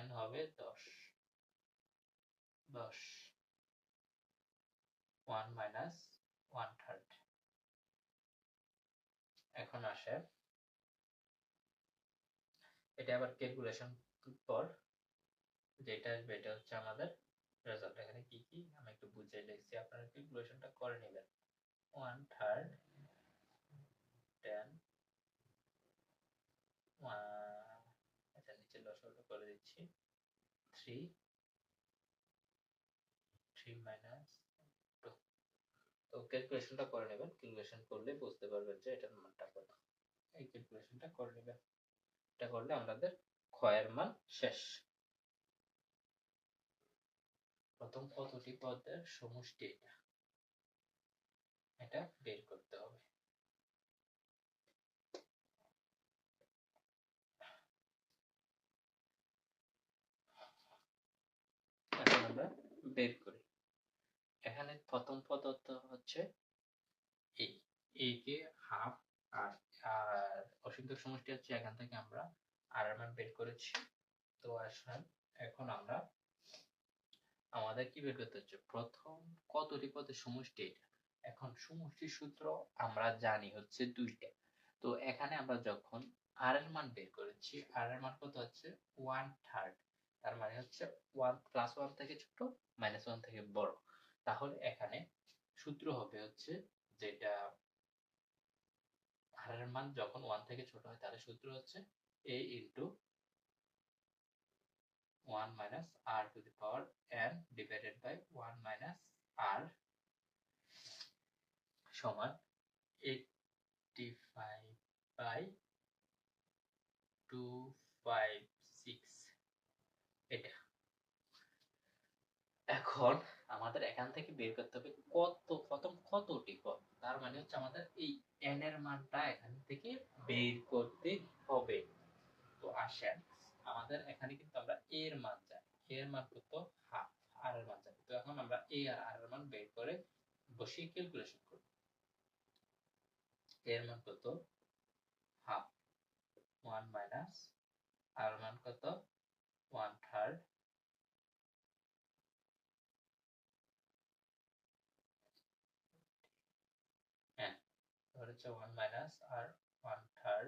n হবে 10 10 1 মাইনাস 1/3। এখন আসে এটা আবার ক্যালকুলেশন পর যেটা আসবে এটা হচ্ছে আমাদের রেজাল্ট। এখানে কি কি আমি একটু বুঝিয়ে লিখছি, আপনারা ক্যালকুলেশনটা করে নেবেন। 1/3 10 আচ্ছা নিচে লসাগুটা করে দিচ্ছি। 3 মাইনাস 2। তো ক্যালকুলেশনটা করে নেবেন, ক্যালকুলেশন করলে বুঝতে পারবেন যে এটার মানটা কত। এই ক্যালকুলেশনটা করে নেবেন, এটা করলে আমাদের ক্ষয়ের মান শেষ। প্রথম কতটি পদের সমষ্টি এটা বের করতে হবে। এখন আমরা বের করি। এখানে প্রথম পদার্থ হচ্ছে এ, এ কে হাফ আর অসংখ্যক সমষ্টি হচ্ছে এখান থেকে আমরা আর এর মান বের করেছি। তো আসেন এখন আমরা আমাদের কি বের করতে হচ্ছে, প্রথম কতটি পদের সমষ্টি এটা। এখন সমষ্টির সূত্র আমরা জানি হচ্ছে দুইটা। তো এখানে আমরা যখন আর এর মান বের করেছি, আর এর মান কত হচ্ছে 1/3, তার মানে হচ্ছে 1 প্লাস 1 থেকে ছোট মাইনাস 1 থেকে বড়। তাহলে এখানে সূত্র হবে হচ্ছে যেটা আর এর মান যখন 1 থেকে ছোট হয় তাহলে সূত্র হচ্ছে a into 1 minus r to the power n divided by 1 minus r সমান 85 by 256। এটা এখন আমাদের এখান থেকে বের করতে হবে প্রথম কতটি পদ, তার মানে হচ্ছে আমাদের এই n এর মানটা এখান থেকে বের করতে হবে। তো আসেন আমাদের এখানে কিন্তু আমরা a এর মান জানি, a এর মান কত হাফ, r এর মান জানি। তো এখন আমরা a আর r এর মান বের করে বসিয়ে ক্যালকুলেশন করব। a এর মান কত হাফ, 1 মাইনাস r এর মান কত 1/3, হ্যাঁ তাহলে হচ্ছে 1 মাইনাস r 1/3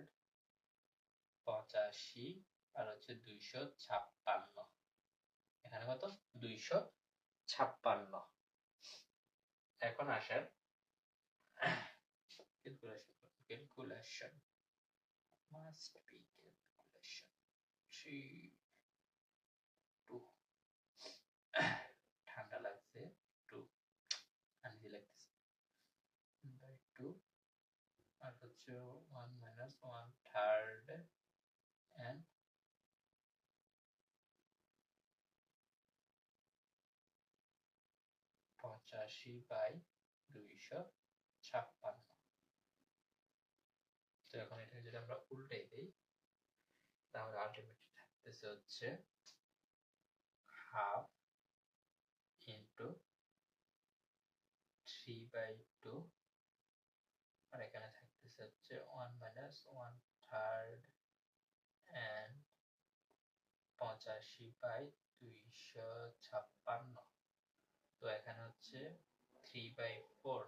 85 আর হচ্ছে 256। এখানে কত 256। এখন আসেন ক্যালকুলেশন must be calculation 3 2 ঠান্ডা লাগছে 2 আনজি লাগতেছে বাই 2 আর হচ্ছে 1 minus 1/3 and 85 বাই 256। তো এখন এটা যদি আমরা উল্টাই দেই তাহলে আলটিমেটলি থাকতেছে হচ্ছে হাফ ইন্টু 3/2 আর এখানে থাকতেছে হচ্ছে 1 minus 1/3 and 85 বাই 256। তো এখানে হচ্ছে 3/4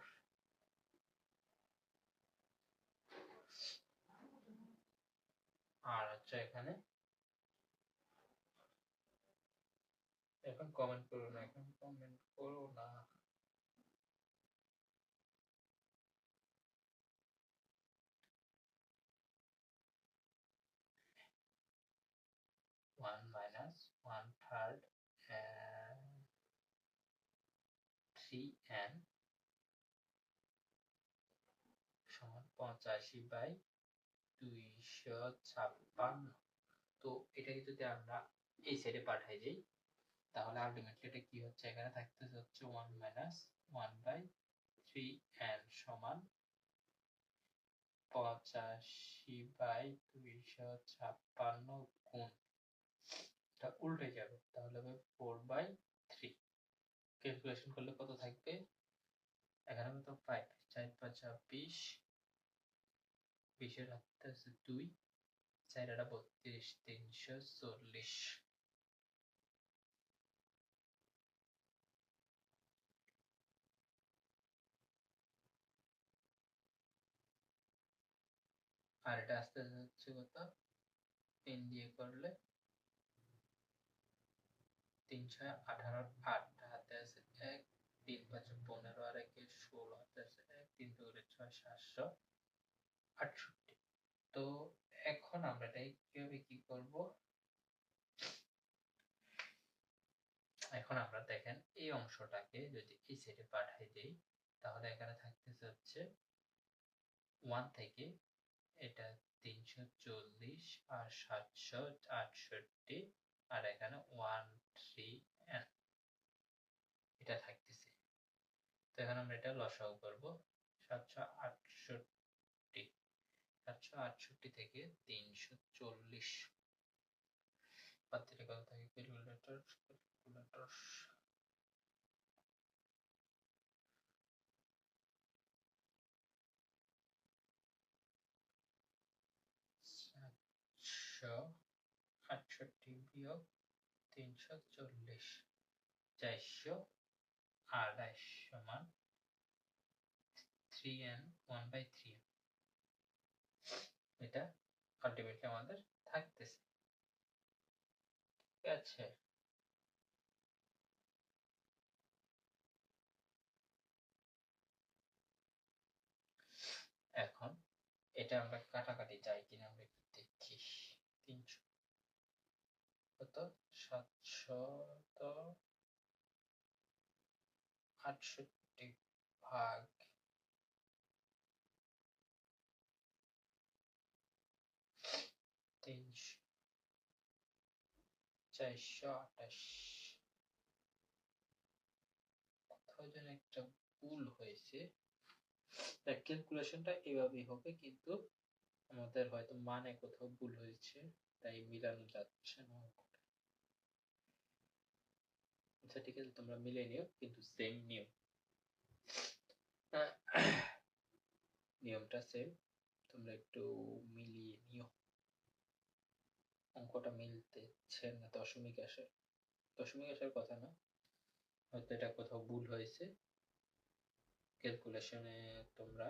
আর হচ্ছে এখানে এখন কমেন্ট করো না, এখন কমেন্ট করো না। 1 minus 1/3 and 3n সমান 85 বাই 256। তো এটাকে যদি আমরা এই সাইডে পাঠাই দেই তাহলে আলটিমেটলি এটা কি হচ্ছে, এখানে থাকতেছে হচ্ছে 1 minus 1 by 3n সমান 85 বাই 256 গুণ, এটা উল্টে যাবে তাহলে হবে 4/3। ক্যালকুলেশন করলে কত থাকবে, এখানে কত 5 4 5 20, 20 এর হাতে আছে 2, 4 আর 32 340। আর এটা আসতে হচ্ছে কত, 3 দিয়ে করলে 3 6 18 8 হাতে আছে 1, 3 5 15 আর 1 16 হাতে আছে 1, 3 2 6 768। তো এখন আমরা এটাই কিভাবে কি করব, এখন আমরা দেখেন এই অংশটাকে যদি এই সাইডে পাঠাই দেই, তাহলে এখানে থাকতেছে হচ্ছে 1 থেকে এটা 340 আর 768 আর এখানে 1 3 n এটা থাকতেছে। তো এখন আমরা এটা লসাগু করব, 768 768 থেকে 340 বাদ দিলে কত থাকে, ক্যালকুলেটর 768 বিয়োগ 340 428 সমান 3n 1/3n। এটা আলটিমেটলি আমাদের থাকতেছে, ঠিক আছে। এখন এটা আমরা কাটাকাটি যায় কিনা আমরা একটু দেখি। 300 কত, 768 ভাগ 300 428, কোথাও যেন একটা ভুল হয়েছে। ক্যালকুলেশনটা এভাবেই হবে, কিন্তু আমাদের হয়তো মানে কোথাও ভুল হয়েছে, তাই মিলানো যাচ্ছে না। আচ্ছা ঠিক আছে, তোমরা মিলিয়ে নিও, কিন্তু সেম নিয়ম, নিয়মটা সেম, তোমরা একটু মিলিয়ে নিও। অঙ্কটা মিলতেছে না, দশমিক আসার কথা না, হয়তো এটা কোথাও ভুল হয়েছে, ক্যালকুলেশনে তোমরা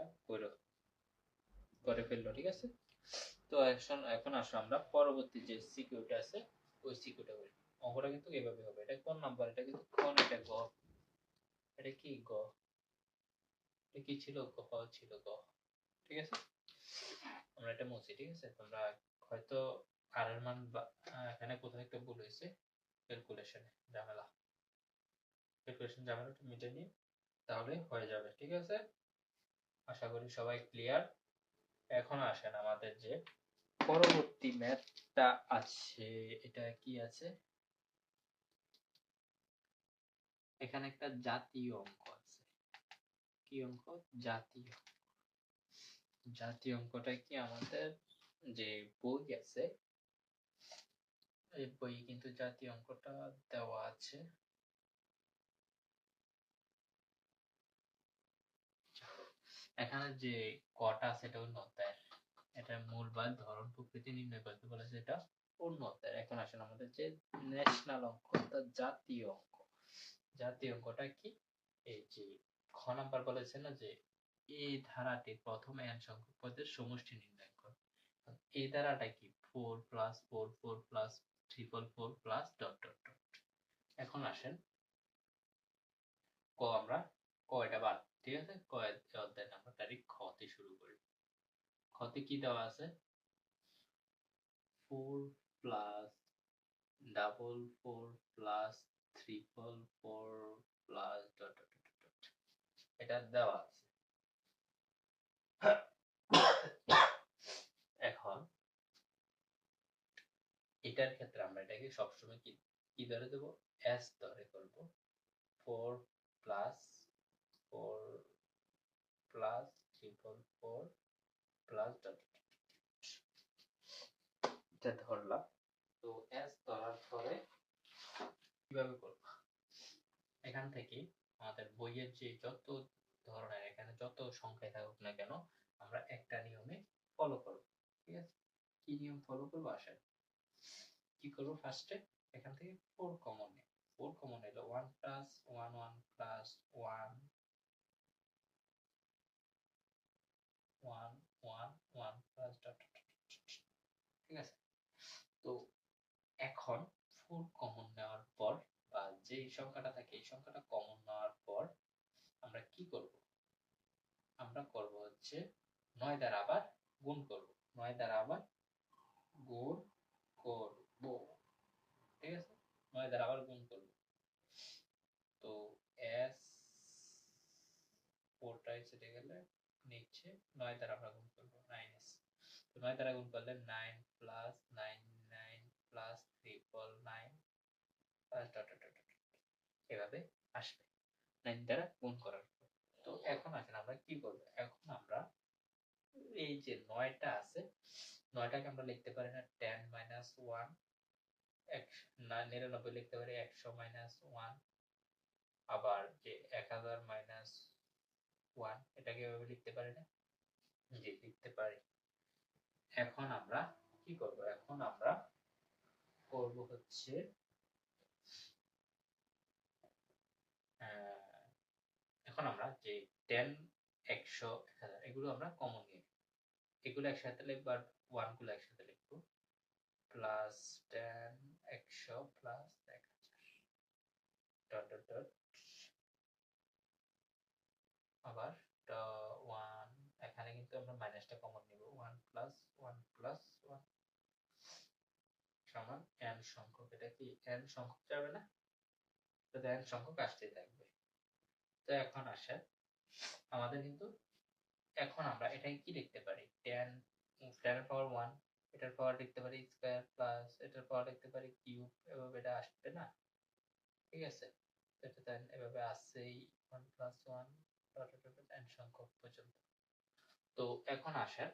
করে ফেললো, ঠিক আছে। তো এখন আসো আমরা পরবর্তী যে সিকিউরিটি আছে ওই সিকিউরিটি করি। অঙ্কটা কিন্তু এভাবে হবে। এটা কোন নাম্বার, এটা কিন্তু কোন, এটা গ, এটা কি গ, এটা কি ছিল, গ ছিল, গ, ঠিক আছে। আমরা এটা মুছি, ঠিক আছে। তোমরা হয়তো আর এর মান এখানে কোথাও একটা ভুল হয়েছে, ক্যালকুলেশনে ঝামেলাটা মিটে নিয়ে তাহলে হয়ে যাবে, ঠিক আছে। আশা করি সবাই ক্লিয়ার। এখন আসেন আমাদের যে পরবর্তী ম্যাথটা আছে, এটা কি আছে, এখানে একটা জাতীয় অঙ্ক আছে। কি অঙ্ক, জাতীয় অঙ্কটা কি, আমাদের যে বই আছে এই বই কিন্তু জাতীয় অঙ্কটা দেওয়া আছে। এখানে যে কটা আছে এটা অন্য অধ্যায়ের, এটা মূল বা ধরন প্রকৃতি নির্ণয় করতে বলেছে, এটা অন্য অধ্যায়ের। এখন আসেন আমাদের যে ন্যাশনাল অঙ্ক, অর্থাৎ জাতীয় অঙ্ক। জাতীয় অঙ্কটা কি, এই যে খ নাম্বার বলেছে না যে এই ধারাটি প্রথম n সংখ্যক পদের সমষ্টি নির্ণয় করো। এই ধারাটা কি, 4 plus 4 4 plus 444 plus dot dot dot. এখন আসেন আমরা এটা বাদ, ঠিক আছে। অধ্যায় নাম্বার তারিখ খ তে শুরু করি। খতে কি দেওয়া আছে, 4 plus 444 plus 344 plus dot dot dot, এটা দেওয়া আছে। এখন এটার ক্ষেত্রে আমরা এটাকে সবসময় কি ধরে দেব, s ধরে করব। 4 প্লাস 4 প্লাস 344 প্লাস ডট, এটা ধরলাম। তো s ধরার পরে কিভাবে করব, এখান থেকে আমাদের বইয়ের যে যত ধরনের এখানে যত সংখ্যায় থাকুক না কেন, আমরা একটা নিয়মে ফলো করব, ঠিক আছে। কি নিয়ম ফলো করব, আসেন কি করব, ফার্স্টে এখান থেকে 4 কমন নেব। 4 কমন নিলে 1 প্লাস 1 1 প্লাস 1 1 1 1 প্লাস ডট ঠিক আছে? তো এখন 4 কমন নেওয়ার পর বা যেই সংখ্যাটা থাকে এই সংখ্যাটা কমন নেওয়ার পর আমরা কি করব? আমরা করব হচ্ছে 9 দ্বারা আবার গুণ করব। 9 দ্বারা আবার গুণ করব। ঠিক আছে? 9 দ্বারা আবার গুণ করব। তো s 4 টা এসে গেলে নিচে 9 দ্বারা আমরা গুণ করব 9s। তো 9 দ্বারা গুণ করলে 9 plus 9 9 plus 999 plus dot dot dot dot এভাবে আসবে 9 দ্বারা গুণ করার পর। তো এখন আসেন আমরা কি করব? এখন আমরা এই যে 9 টা আছে 9 টাকে আমরা লিখতে পারি না 10 মাইনাস 1 99 লিখতে পারি 100 মাইনাস 1 আবার যে 1000 মাইনাস 1 এটাকে এভাবে লিখতে পারি না? জি লিখতে পারি। এখন আমরা কি করব? এখন আমরা করব হচ্ছে এখন আমরা যে 10 100 1000 এগুলো আমরা কমন নিয়ে এগুলো একসাথে লিখব আর 1 গুলো একসাথে লিখব plus 10 100 plus 1000 dot dot dot আবার 1 এখানে কিন্তু আমরা মাইনাসটা কমন নিব 1 প্লাস 1 প্লাস 1 সমান n সংখ্যক। এটা কি n সংখ্যক যাবে না? তো n সংখ্যক আসতেই থাকবে। তো এখন আসে আমাদের কিন্তু এখন আমরা এটাকে কি লিখতে পারি 10 10 এর পাওয়ার 1 এটার পাওয়ার লিখতে পারি স্কয়ার প্লাস এটার পাওয়ার লিখতে পারি কিউব এভাবে এটা আসবে না? ঠিক আছে? এটা দেন এভাবে আসছেই 1 plus 1 dot dot dot n সংখ্যক পর্যন্ত। তো এখন আসেন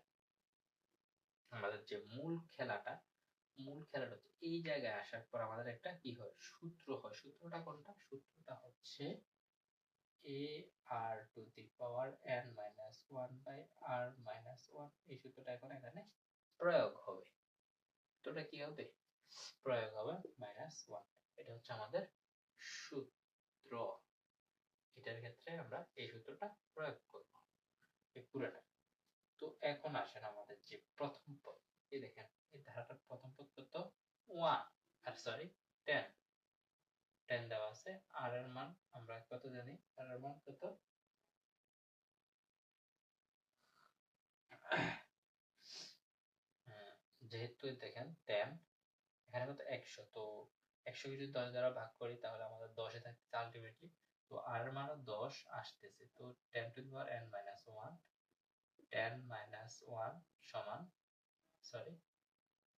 আমাদের যে মূল খেলাটা হচ্ছে এই জায়গায় আসার পর আমাদের একটা কি হয় সূত্র হয়। সূত্রটা কোনটা? সূত্রটা হচ্ছে a r to the power n minus 1 by r minus 1 এই সূত্রটা এখন এখানে প্রয়োগ হবে। তো এটা কি হবে? প্রয়োগ হবে মাইনাস 1। এটা হচ্ছে আমাদের সূত্র। এটার ক্ষেত্রে আমরা এই সূত্রটা প্রয়োগ করব এই পুরোটা। তো এখন আসেন আমাদের যে প্রথম পদ এই দেখেন এই ধারাটার প্রথম পদ কত 1 আর সরি 10 10 দেওয়া আছে আর এর মান আমরা কত জানি আর এর মান কত যেহেতু দেখেন 10 এখানে কত 100 তো 100 কে যদি 10 দ্বারা ভাগ করি তাহলে আমাদের 10 এ থাকতেছে আলটিমেটলি। তো আর এর মানও 10 আসতেছে। তো 10 two the power n minus 1 10 minus 1 সমান সরি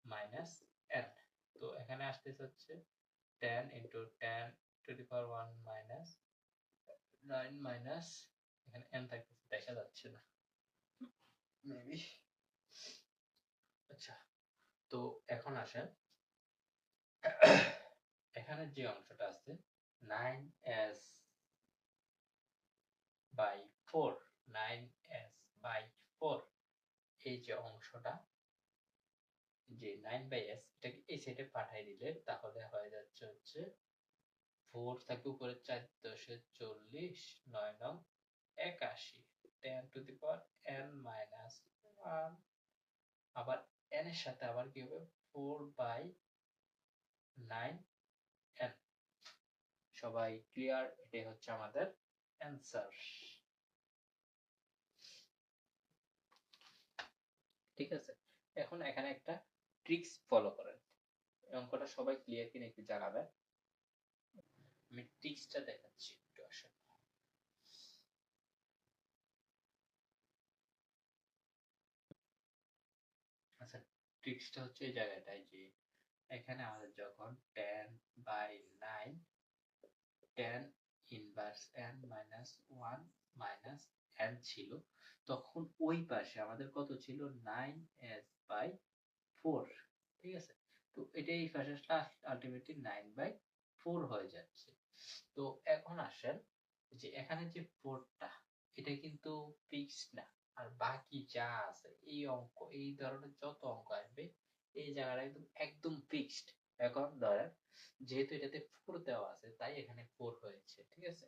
মাইনাস n। তো এখানে আসতেছে হচ্ছে 10 into 10 to the power 1 minus 9 minus এখানে n থাকতেছে দেখা যাচ্ছে না মেবি। আচ্ছা তো এখন আসেন এখানে যে অংশটা আছে 9s by 4 9s by 4 এই যে অংশটা যে 9 by s এটাকে এই সাইডে পাঠিয়ে দিলে তাহলে হয়ে যাচ্ছে হচ্ছে 4 থাকে উপরে 4 দশে 40 9 নং 81 10 to the power n minus 1 আবার n এর সাথে আবার কি হবে 4 by 9 n। সবাই ক্লিয়ার? এটাই হচ্ছে আমাদের অ্যান্সার। ঠিক আছে? এখন এখানে একটা ট্রিক্স ফলো করেন। অঙ্কটা সবাই ক্লিয়ার কিনা একটু জানাবেন। আমি ট্রিক্সটা দেখাচ্ছি একটু আসেন। আচ্ছা ট্রিক্সটা হচ্ছে এই জায়গাটায় যে এখানে আমাদের যখন 10 by 9 10 inverse n minus 1 minus n ছিল তখন ওই পাশে আমাদের কত ছিল 9s বাই 4। ঠিক আছে? তো এটাই এই পাশেটা আলটিমেটলি 9 বাই 4 হয়ে যাচ্ছে। তো এখন আসেন যে এখানে যে 4 টা এটা কিন্তু ফিক্সড না। আর বাকি যা আছে এই অঙ্ক এই ধরনের যত অঙ্ক আসবে এই জায়গাটা একদম একদম ফিক্সড। এখন ধরেন যেহেতু এটাতে 4 দেওয়া আছে তাই এখানে 4 হয়েছে। ঠিক আছে?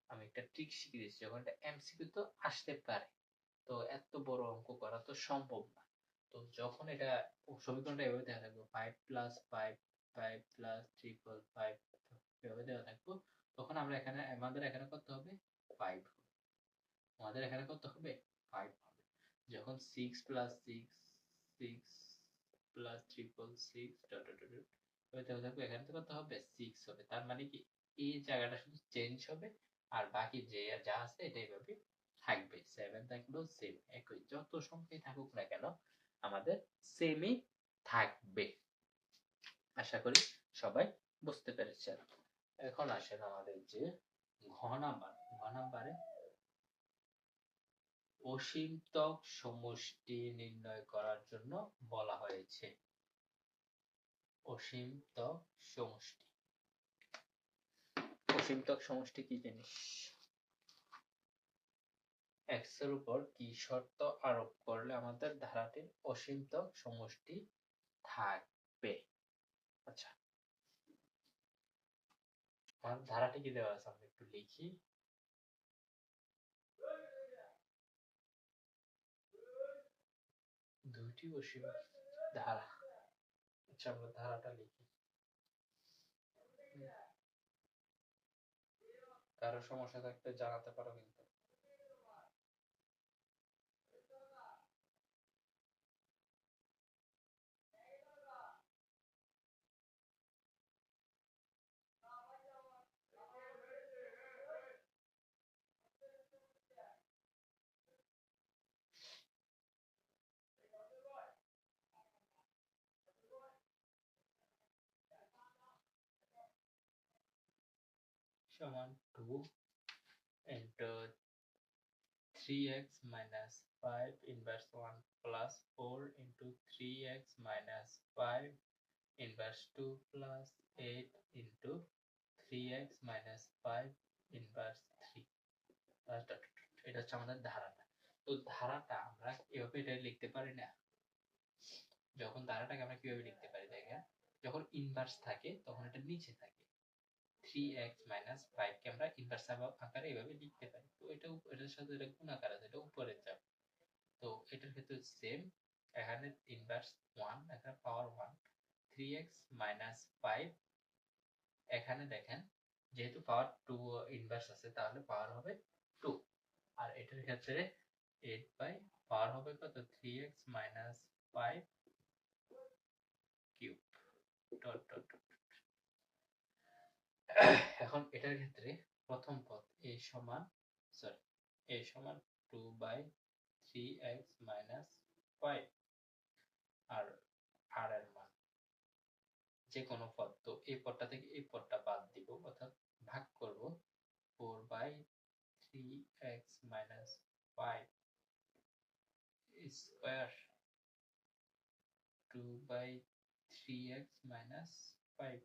আমি একটা ট্রিক শিখিয়ে দিচ্ছি যখন এটা এমসিকিউ তো আসতে পারে। তো এত বড় অঙ্ক করা তো সম্ভব না। তো যখন এটা সমীকরণটা এভাবে দেওয়া থাকবে 5 প্লাস 5 5 প্লাস ট্রিপল 5 এভাবে দেওয়া থাকবো, তখন আমরা এখানে আমাদের এখানে কত হবে 5 হবে। আমাদের এখানে কত হবে 5 হবে। যখন 6 plus 6 6 plus triple 6 dot dot dot এভাবে দেওয়া থাকবে, এখানে তো কত হবে 6 হবে। তার মানে কি এই জায়গাটা শুধু চেঞ্জ হবে আর বাকি যে যা আছে এটা এইভাবে থাকবে। 7 থাকলেও সেম একই, যত সংখ্যাই থাকুক না কেন আমাদের সেমই থাকবে। আশা করি সবাই বুঝতে পেরেছেন। এখন আসেন আমাদের যে ঘ নাম্বার, ঘ নাম্বারে অসীমতক সমষ্টি নির্ণয় করার জন্য বলা হয়েছে। অসীমতক সমষ্টি, অসীমতক সমষ্টি কি জিনিস? x এর উপর কি শর্ত আরোপ করলে আমাদের ধারাটির অসীমতক সমষ্টি থাকবে? আচ্ছা, আমার ধারাটি কি দেওয়া আছে আমরা একটু লিখি। দুইটি অসীম ধারা। আচ্ছা, আমরা ধারাটা লিখি। কারো সমস্যা থাকলে জানাতে পারো কিন্তু। সমান 2 into 3x minus 5 inverse 1 plus 4 into 3x minus 5 inverse 2 plus 8 into 3x minus 5 inverse 3 plus dot dot dot। এটা হচ্ছে আমাদের ধারাটা। তো ধারাটা আমরা এভাবে এটা লিখতে পারি না। যখন ধারাটাকে আমরা কিভাবে লিখতে পারি দেখেন, যখন ইনভার্স থাকে তখন এটা নিচে থাকে। 3x minus 5 কে আমরা ইনভার্স আকারে এভাবে লিখতে পারি। তো এটা এটার সাথে এটা গুণ আকার আছে, এটা উপরে যাবে। তো এটার ক্ষেত্রে সেম, এখানে ইনভার্স 1, এখানে পাওয়ার 1, 3x minus 5, এখানে দেখেন যেহেতু পাওয়ার 2 ইনভার্স আছে তাহলে পাওয়ার হবে 2। আর এটার ক্ষেত্রে 8 বাই পাওয়ার হবে কত 3x minus 5 cube dot dot dot. এখন এটার ক্ষেত্রে প্রথম পদ a সমান, সরি, a সমান 2 by 3x minus 5 R r এর মান যে কোনো পদ, তো এই পদটা থেকে এই পদটা বাদ দিব, অর্থাৎ ভাগ করব 4 by 3x minus 5 square 2 by 3x minus 5।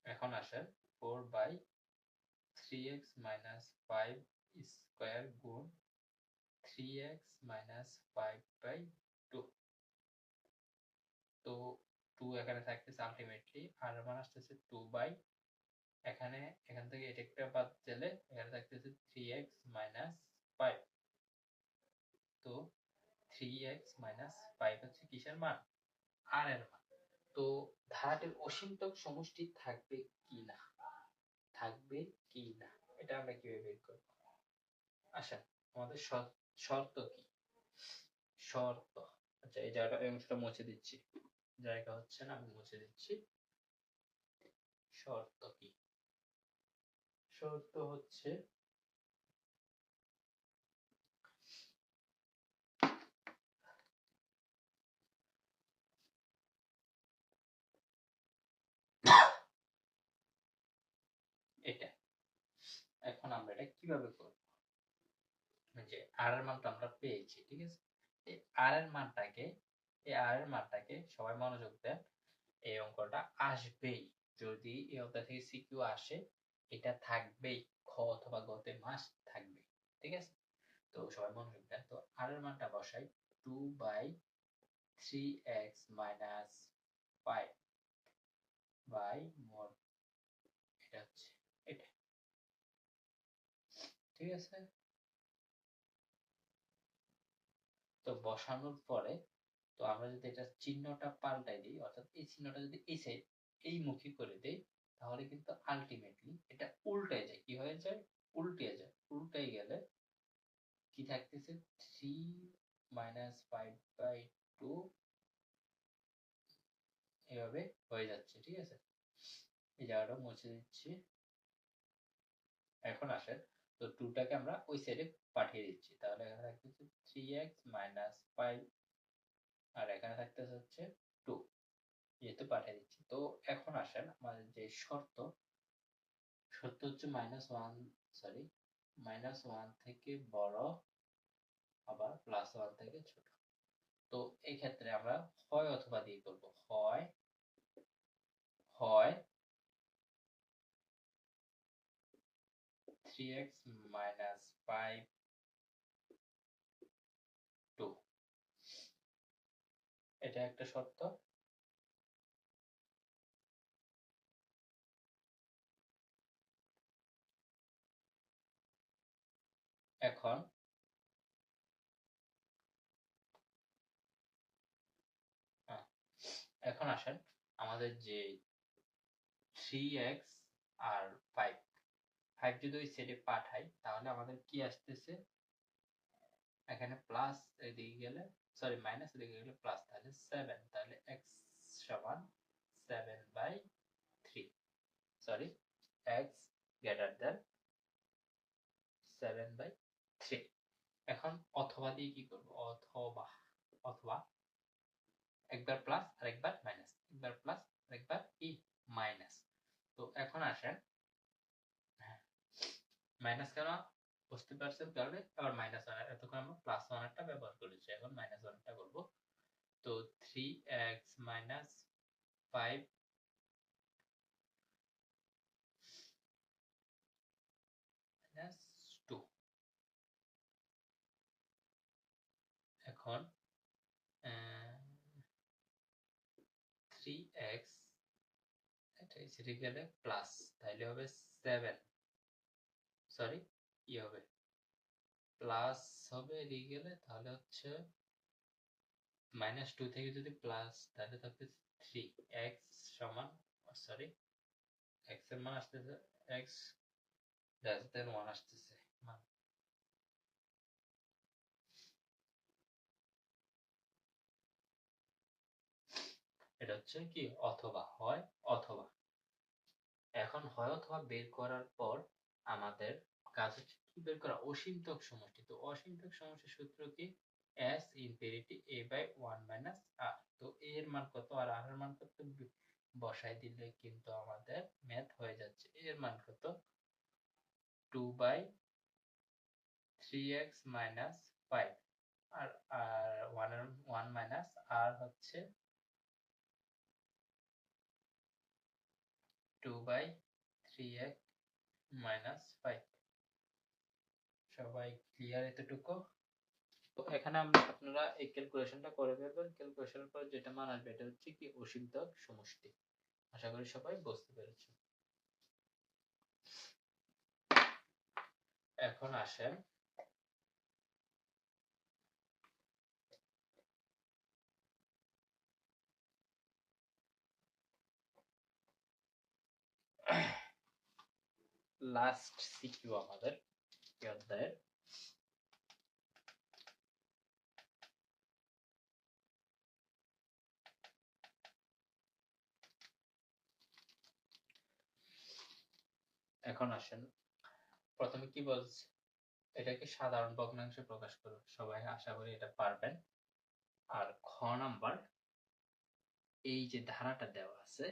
এখন আসেন 4 বাই 3x minus 5 স্কয়ার গুণ 3x minus 5 বাই 2। তো 2 এখানে থাকতেছে আলটিমেটলি, আর মান আসতেছে 2 বাই, এখানে এখান থেকে এটা একটা বাদ দিলে এখানে থাকতেছে 3x minus 5। তো 3x minus 5 হচ্ছে কিসের মান? r এর মান। তো ধারাটির অসীমতক সমষ্টি থাকবে কি না, থাকবে কি না, এটা আমরা কিভাবে বের করব? আচ্ছা, আমাদের শর্ত কি? শর্ত, আচ্ছা এই জায়গাটা এই অংশটা মুছে দিচ্ছি, জায়গা হচ্ছে না, আমি মুছে দিচ্ছি। শর্ত কি? শর্ত হচ্ছে এটা। এখন আমরা এটা কিভাবে করব? যে আর এর মানটা আমরা পেয়েছি, ঠিক আছে? এই আর এর মানটাকে, এই আর এর মানটাকে সবাই মনোযোগ দেন, এই অঙ্কটা আসবেই। যদি এই অঙ্ক থেকে সিকিউ আসে এটা থাকবেই, খ অথবা গ তে মাস্ট থাকবে, ঠিক আছে? তো সবাই মনোযোগ দেন। তো আর এর মানটা বসাই 2 বাই 3x minus 5 বাই মোট, এটা হচ্ছে এটা, ঠিক আছে? তো বসানোর পরে তো আমরা যদি এটা চিহ্নটা পাল্টাই দিই, অর্থাৎ এই চিহ্নটা যদি এই সাইড এই মুখী করে দেই, তাহলে কিন্তু আলটিমেটলি এটা উল্টে যায়। কি হয়ে যায়? উল্টে যায়। উল্টে গেলে কি থাকতেছে? 3 মাইনাস 5/2 এভাবে হয়ে যাচ্ছে। ঠিক আছে, এই জায়গাটা মুছে দিচ্ছি। এখন আসেন, তো 2টাকে আমরা ওই সাইডে পাঠিয়ে দিচ্ছি, তাহলে এখানে থাকতেছে 3x মাইনাস 5 আর এখানে থাকতেছে হচ্ছে 2, যেহেতু পাঠিয়ে দিচ্ছি। তো এখন আসেন আমাদের যে শর্ত হচ্ছে -1 থেকে বড় আবার +1 থেকে ছোট। তো এই ক্ষেত্রে আমরা হয় অথবা দিয়ে করব। হয় হয় 3x মাইনাস 5 2, এটা একটা শর্ত। এখন এখন আসেন আমাদের যে 3x আর 5 যদি ওই সেটে পাঠাই, তাহলে আমাদের কি আসতেছে? এখানে প্লাস এদিকে গেলে, সরি মাইনাস এদিকে গেলে প্লাস, তাহলে 7, তাহলে x সমান 7/3, সরি x গ্রেটার দেন 7/3। এখন অথবা দিয়ে কি করব? অথবা অথবা একবার প্লাস আর একবার মাইনাস, একবার প্লাস আর একবার কি মাইনাস। তো এখন আসেন, মাইনাস কেন বুঝতে পারছেন? কারণে আবার -1, এতক্ষণ আমরা +1টা ব্যবহার করেছি, এখন -1টা করব। তো 3x মাইনাস 5 মাইনাস 2। এখন 3x, এটা এসে গেলে প্লাস, তাইলে হবে 7, সরি কি হবে? প্লাস হবে এদিকে গেলে, তাহলে হচ্ছে -2 থেকে যদি প্লাস, তাহলে থাকবে 3, x সমান, সরি x এর মান আসতেছে x less than 1 আসতেছে মান। এটা হচ্ছে কি অথবা, হয় অথবা। এখন হয় অথবা বের করার পর আমাদের কাজ হচ্ছে কি বের করা? অসীমতক সমষ্টি। তো অসীমতক সমষ্টির সূত্র কি? s infinity a/1 minus r। তো a এর মান কত আর r এর মান কত বসাই দিলে কিন্তু আমাদের ম্যাথ হয়ে যাচ্ছে। a এর মান কত? 2/3x মাইনাস 5 আর 1 মাইনাস r হচ্ছে 2/3x মাইনাস 5। সবাই ক্লিয়ার এতটুকু? তো এখানে আপনারা এই ক্যালকুলেশনটা করে ফেলবেন। ক্যালকুলেশনের পর যেটা মান আসবে এটা হচ্ছে কি অসীমতক সমষ্টি। আশা করি সবাই বুঝতে পেরেছেন। এখন আসেন লাস্ট সিকিউ আমাদের এই অধ্যায়ের। এখন আসেন, প্রথমে কি বলছে? এটাকে সাধারণ ভগ্নাংশে প্রকাশ করো। সবাই আশা করি এটা পারবেন। আর খ নাম্বার, এই যে ধারাটা দেওয়া আছে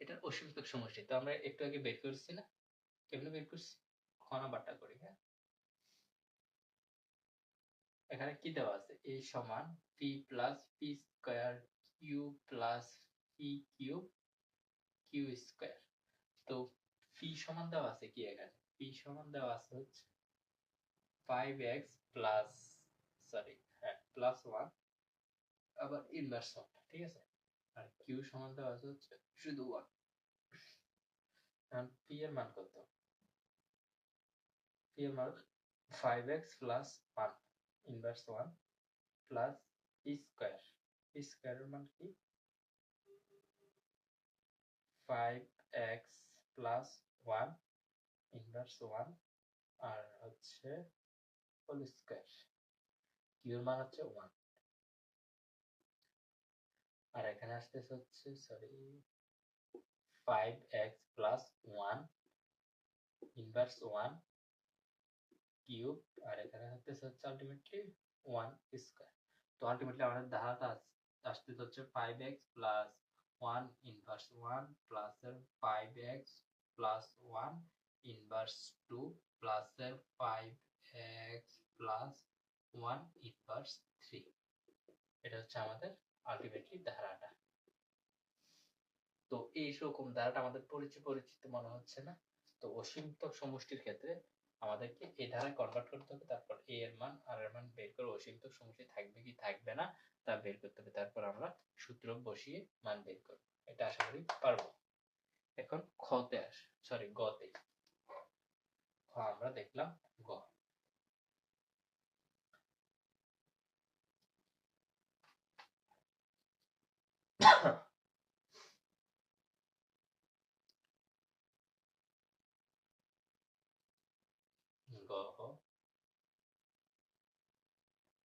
এটার অসীমতক সমষ্টি। তো আমরা একটু আগে বের করছি না? কেমনে বের করছি? খ নাম্বারটা করি। হ্যাঁ, এখানে কি দেওয়া আছে? a সমান p plus p square q plus p cube q square. তো p সমান দেওয়া আছে কি? এখানে p সমান দেওয়া আছে হচ্ছে 5x প্লাস, সরি হ্যাঁ প্লাস 1 আবার ইনভার্স 1, ঠিক আছে। আর q সমান দেওয়া আছে হচ্ছে শুধু 1। এখন p এর মান কত? p এর মান 5x plus 1। Inverse 1 plus P square, P স্কয়ারের মান কি 5x প্লাস 1 ইনভার্স 1 আর হচ্ছে হোল স্কয়ার, কিউর মান হচ্ছে 1 আর এখানে আসতেছে হচ্ছে sorry 5x plus 1 inverse 1 cube আর এখানে হচ্ছে আলটিমেটলি 1 স্কয়ার। তো আলটিমেটলি আমাদের ধারাটা আসতে হচ্ছে 5x প্লাস 1 ইনভার্স 1 প্লাস এর 5x প্লাস 1 ইনভার্স 2 প্লাস এর 5x প্লাস 1 ইনভার্স 3। এটা হচ্ছে আমাদের আলটিমেটলি ধারাটা। তো এই রকম ধারাটা আমাদের পরিচিত মনে হচ্ছে না? তো অসীমতক সমষ্টির ক্ষেত্রে আমাদেরকে এই ধারায় কনভার্ট করতে হবে, তারপর a এর মান আর এর মান বের করে অসীমতক সমষ্টি থাকবে কি থাকবে না তা বের করতে হবে, তারপর আমরা সূত্র বসিয়ে মান বের করব। এটা আশা করি পারবো। এখন খতে গতে আমরা দেখলাম গ।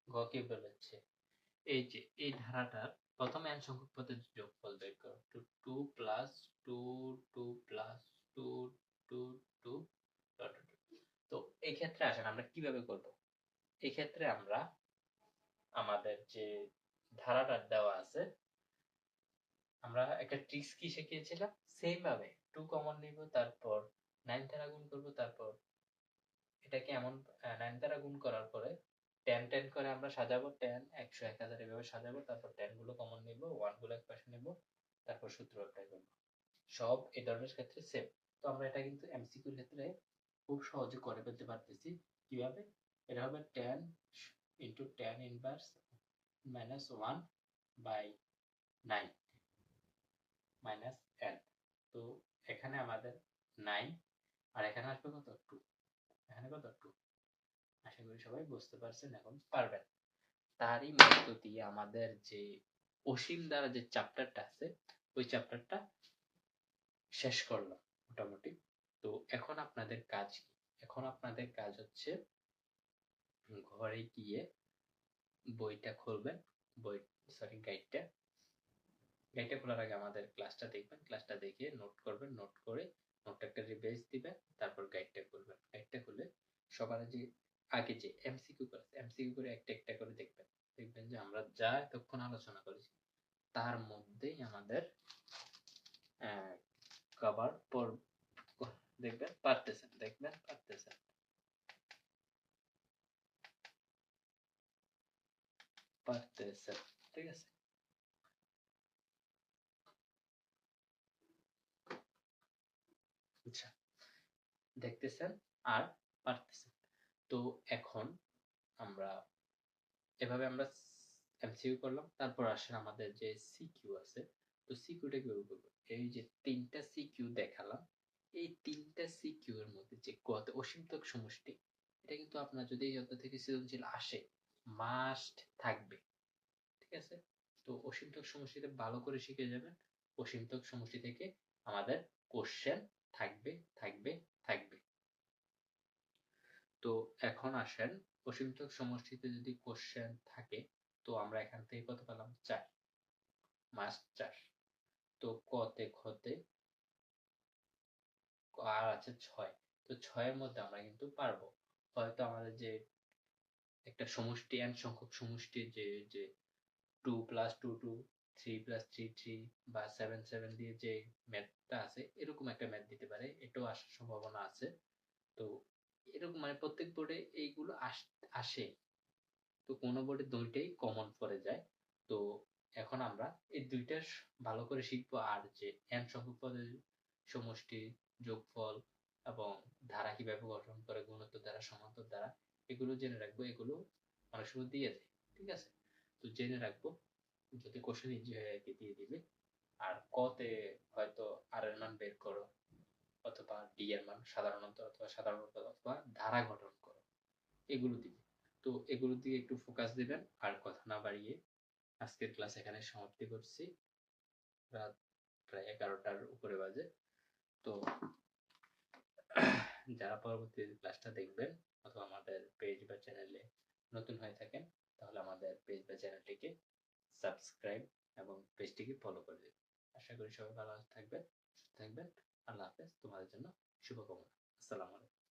গ কি বলেছে, এই যে এই ধারাটার প্রথমে n সংখ্যক পদের যোগফল বের করো। 2 প্লাস 2 2 প্লাস 2 2 2 তো এই ক্ষেত্রে আসেন আমরা কিভাবে করব। এই ক্ষেত্রে আমরা আমাদের যে ধারাটা দেওয়া আছে আমরা একটা ট্রিক্স কি শিখিয়েছিলাম, সেম ভাবে 2 কমন নিব, তারপর 9 দ্বারা গুণ করব, তারপর এটাকে এমন 9 দ্বারা গুণ করার পরে 10 10 করে আমরা সাজাবো, 10 100 1000 এভাবে সাজাবো, তারপর 10 গুলো কমন নিব, 1 গুলো এক পাশে নিব, তারপর সূত্র অ্যাপ্লাই করব। সব এই ধরনের ক্ষেত্রে সেম। তো আমরা এটা কিন্তু এমসিকিউর ক্ষেত্রে খুব সহজে করে ফেলতে পারতেছি। কিভাবে? এটা হবে 10 into 10 inverse minus 1 by 9 minus n। তো এখানে আমাদের 9 আর এখানে আসবে কত 2, এখানে কত 2। আশা করি সবাই বুঝতে পারছেন, এখন পারবেন। তারই মধ্য দিয়ে আমাদের যে অসীম দ্বারা যে চ্যাপ্টারটা আছে ওই চ্যাপ্টারটা শেষ করলাম মোটামুটি। তো এখন আপনাদের কাজ কি? এখন আপনাদের কাজ হচ্ছে ঘরে গিয়ে বইটা খুলবেন, গাইডটা খোলার আগে আমাদের ক্লাসটা দেখবেন, ক্লাসটা দেখে নোট করবেন, নোট করে নোটটা একটা রিভাইজ দিবেন, তারপর গাইডটা খুলবেন। গাইডটা খুলে সবার যে আগে যে এমসিকিউ করে এমসিকিউ করে একটা একটা করে দেখবেন। দেখবেন যে আমরা যা এতক্ষণ আলোচনা করেছি তার মধ্যেই আমাদের কভার পর দেখবেন পারতেছেন, ঠিক আছে। আচ্ছা, দেখতেছেন আর পারতেছেন। তো এখন আমরা এভাবে আমরা এমসিকিউ করলাম, তারপর আসেন আমাদের যে সিকিউ আছে। তো সিকিউটা কিভাবে করবো, এই যে তিনটা সিকিউ দেখালাম, এই তিনটা সিকিউ এর মধ্যে যে কত অসীমতক সমষ্টি, এটা কিন্তু আপনার যদি যত থেকে সৃজনশীল আসে মাস্ট থাকবে, ঠিক আছে। তো অসীমতক সমষ্টিতে ভালো করে শিখে যাবেন। অসীমতক সমষ্টি থেকে আমাদের কোশ্চেন থাকবে থাকবে থাকবে। তো এখন আসেন অসীমতক সমষ্টিতে যদি কোশ্চেন থাকে তো আমরা এখান থেকে কত পেলাম 4, মাস্ট 4। তো কতে খতে আর আছে 6। তো 6 এর মধ্যে আমরা কিন্তু পারবো। হয়তো আমাদের যে একটা সমষ্টি n সংখ্যক সমষ্টির যে যে 2 প্লাস 2 2 3 প্লাস 3 3 বা 7 7 দিয়ে যে ম্যাথটা আছে এরকম একটা ম্যাথ দিতে পারে, এটাও আসার সম্ভাবনা আছে। তো এরকম মানে প্রত্যেক বোর্ডে এইগুলো আসে। তো কোনো বোর্ডে দুইটাই কমন পড়ে যায়। তো এখন আমরা এই দুইটা ভালো করে শিখবো, আর যে n সংখ্যক পদের সমষ্টি, যোগফল এবং ধারা কিভাবে গঠন করে, গুণোত্তর দ্বারা, সমান্তর দ্বারা, এগুলো জেনে রাখবো। এগুলো অনেক সময় দিয়ে যায়, ঠিক আছে। তো জেনে রাখবো, যদি কোশ্চেন ইজি হয় আর কি দিয়ে দিবে। আর কতে হয়তো আর এর মান বের করো, অথবা ডি এর মান সাধারণত, অথবা ধারা গঠন করো, এগুলো দিবে। তো এগুলোর দিকে একটু ফোকাস দিবেন। আর কথা না বাড়িয়ে আজকের ক্লাস এখানে সমাপ্তি করছি। রাত প্রায় 11টার উপরে বাজে। তো যারা পরবর্তী ক্লাসটা দেখবেন অথবা আমাদের পেজ বা চ্যানেলে নতুন হয়ে থাকেন, তাহলে আমাদের পেজ বা চ্যানেলটিকে সাবস্ক্রাইব এবং পেজটিকে ফলো করে দিন। আশা করি সবাই ভালো থাকবেন। আল্লাহ হাফেজ। তোমাদের জন্য শুভকামনা। আসসালামু আলাইকুম।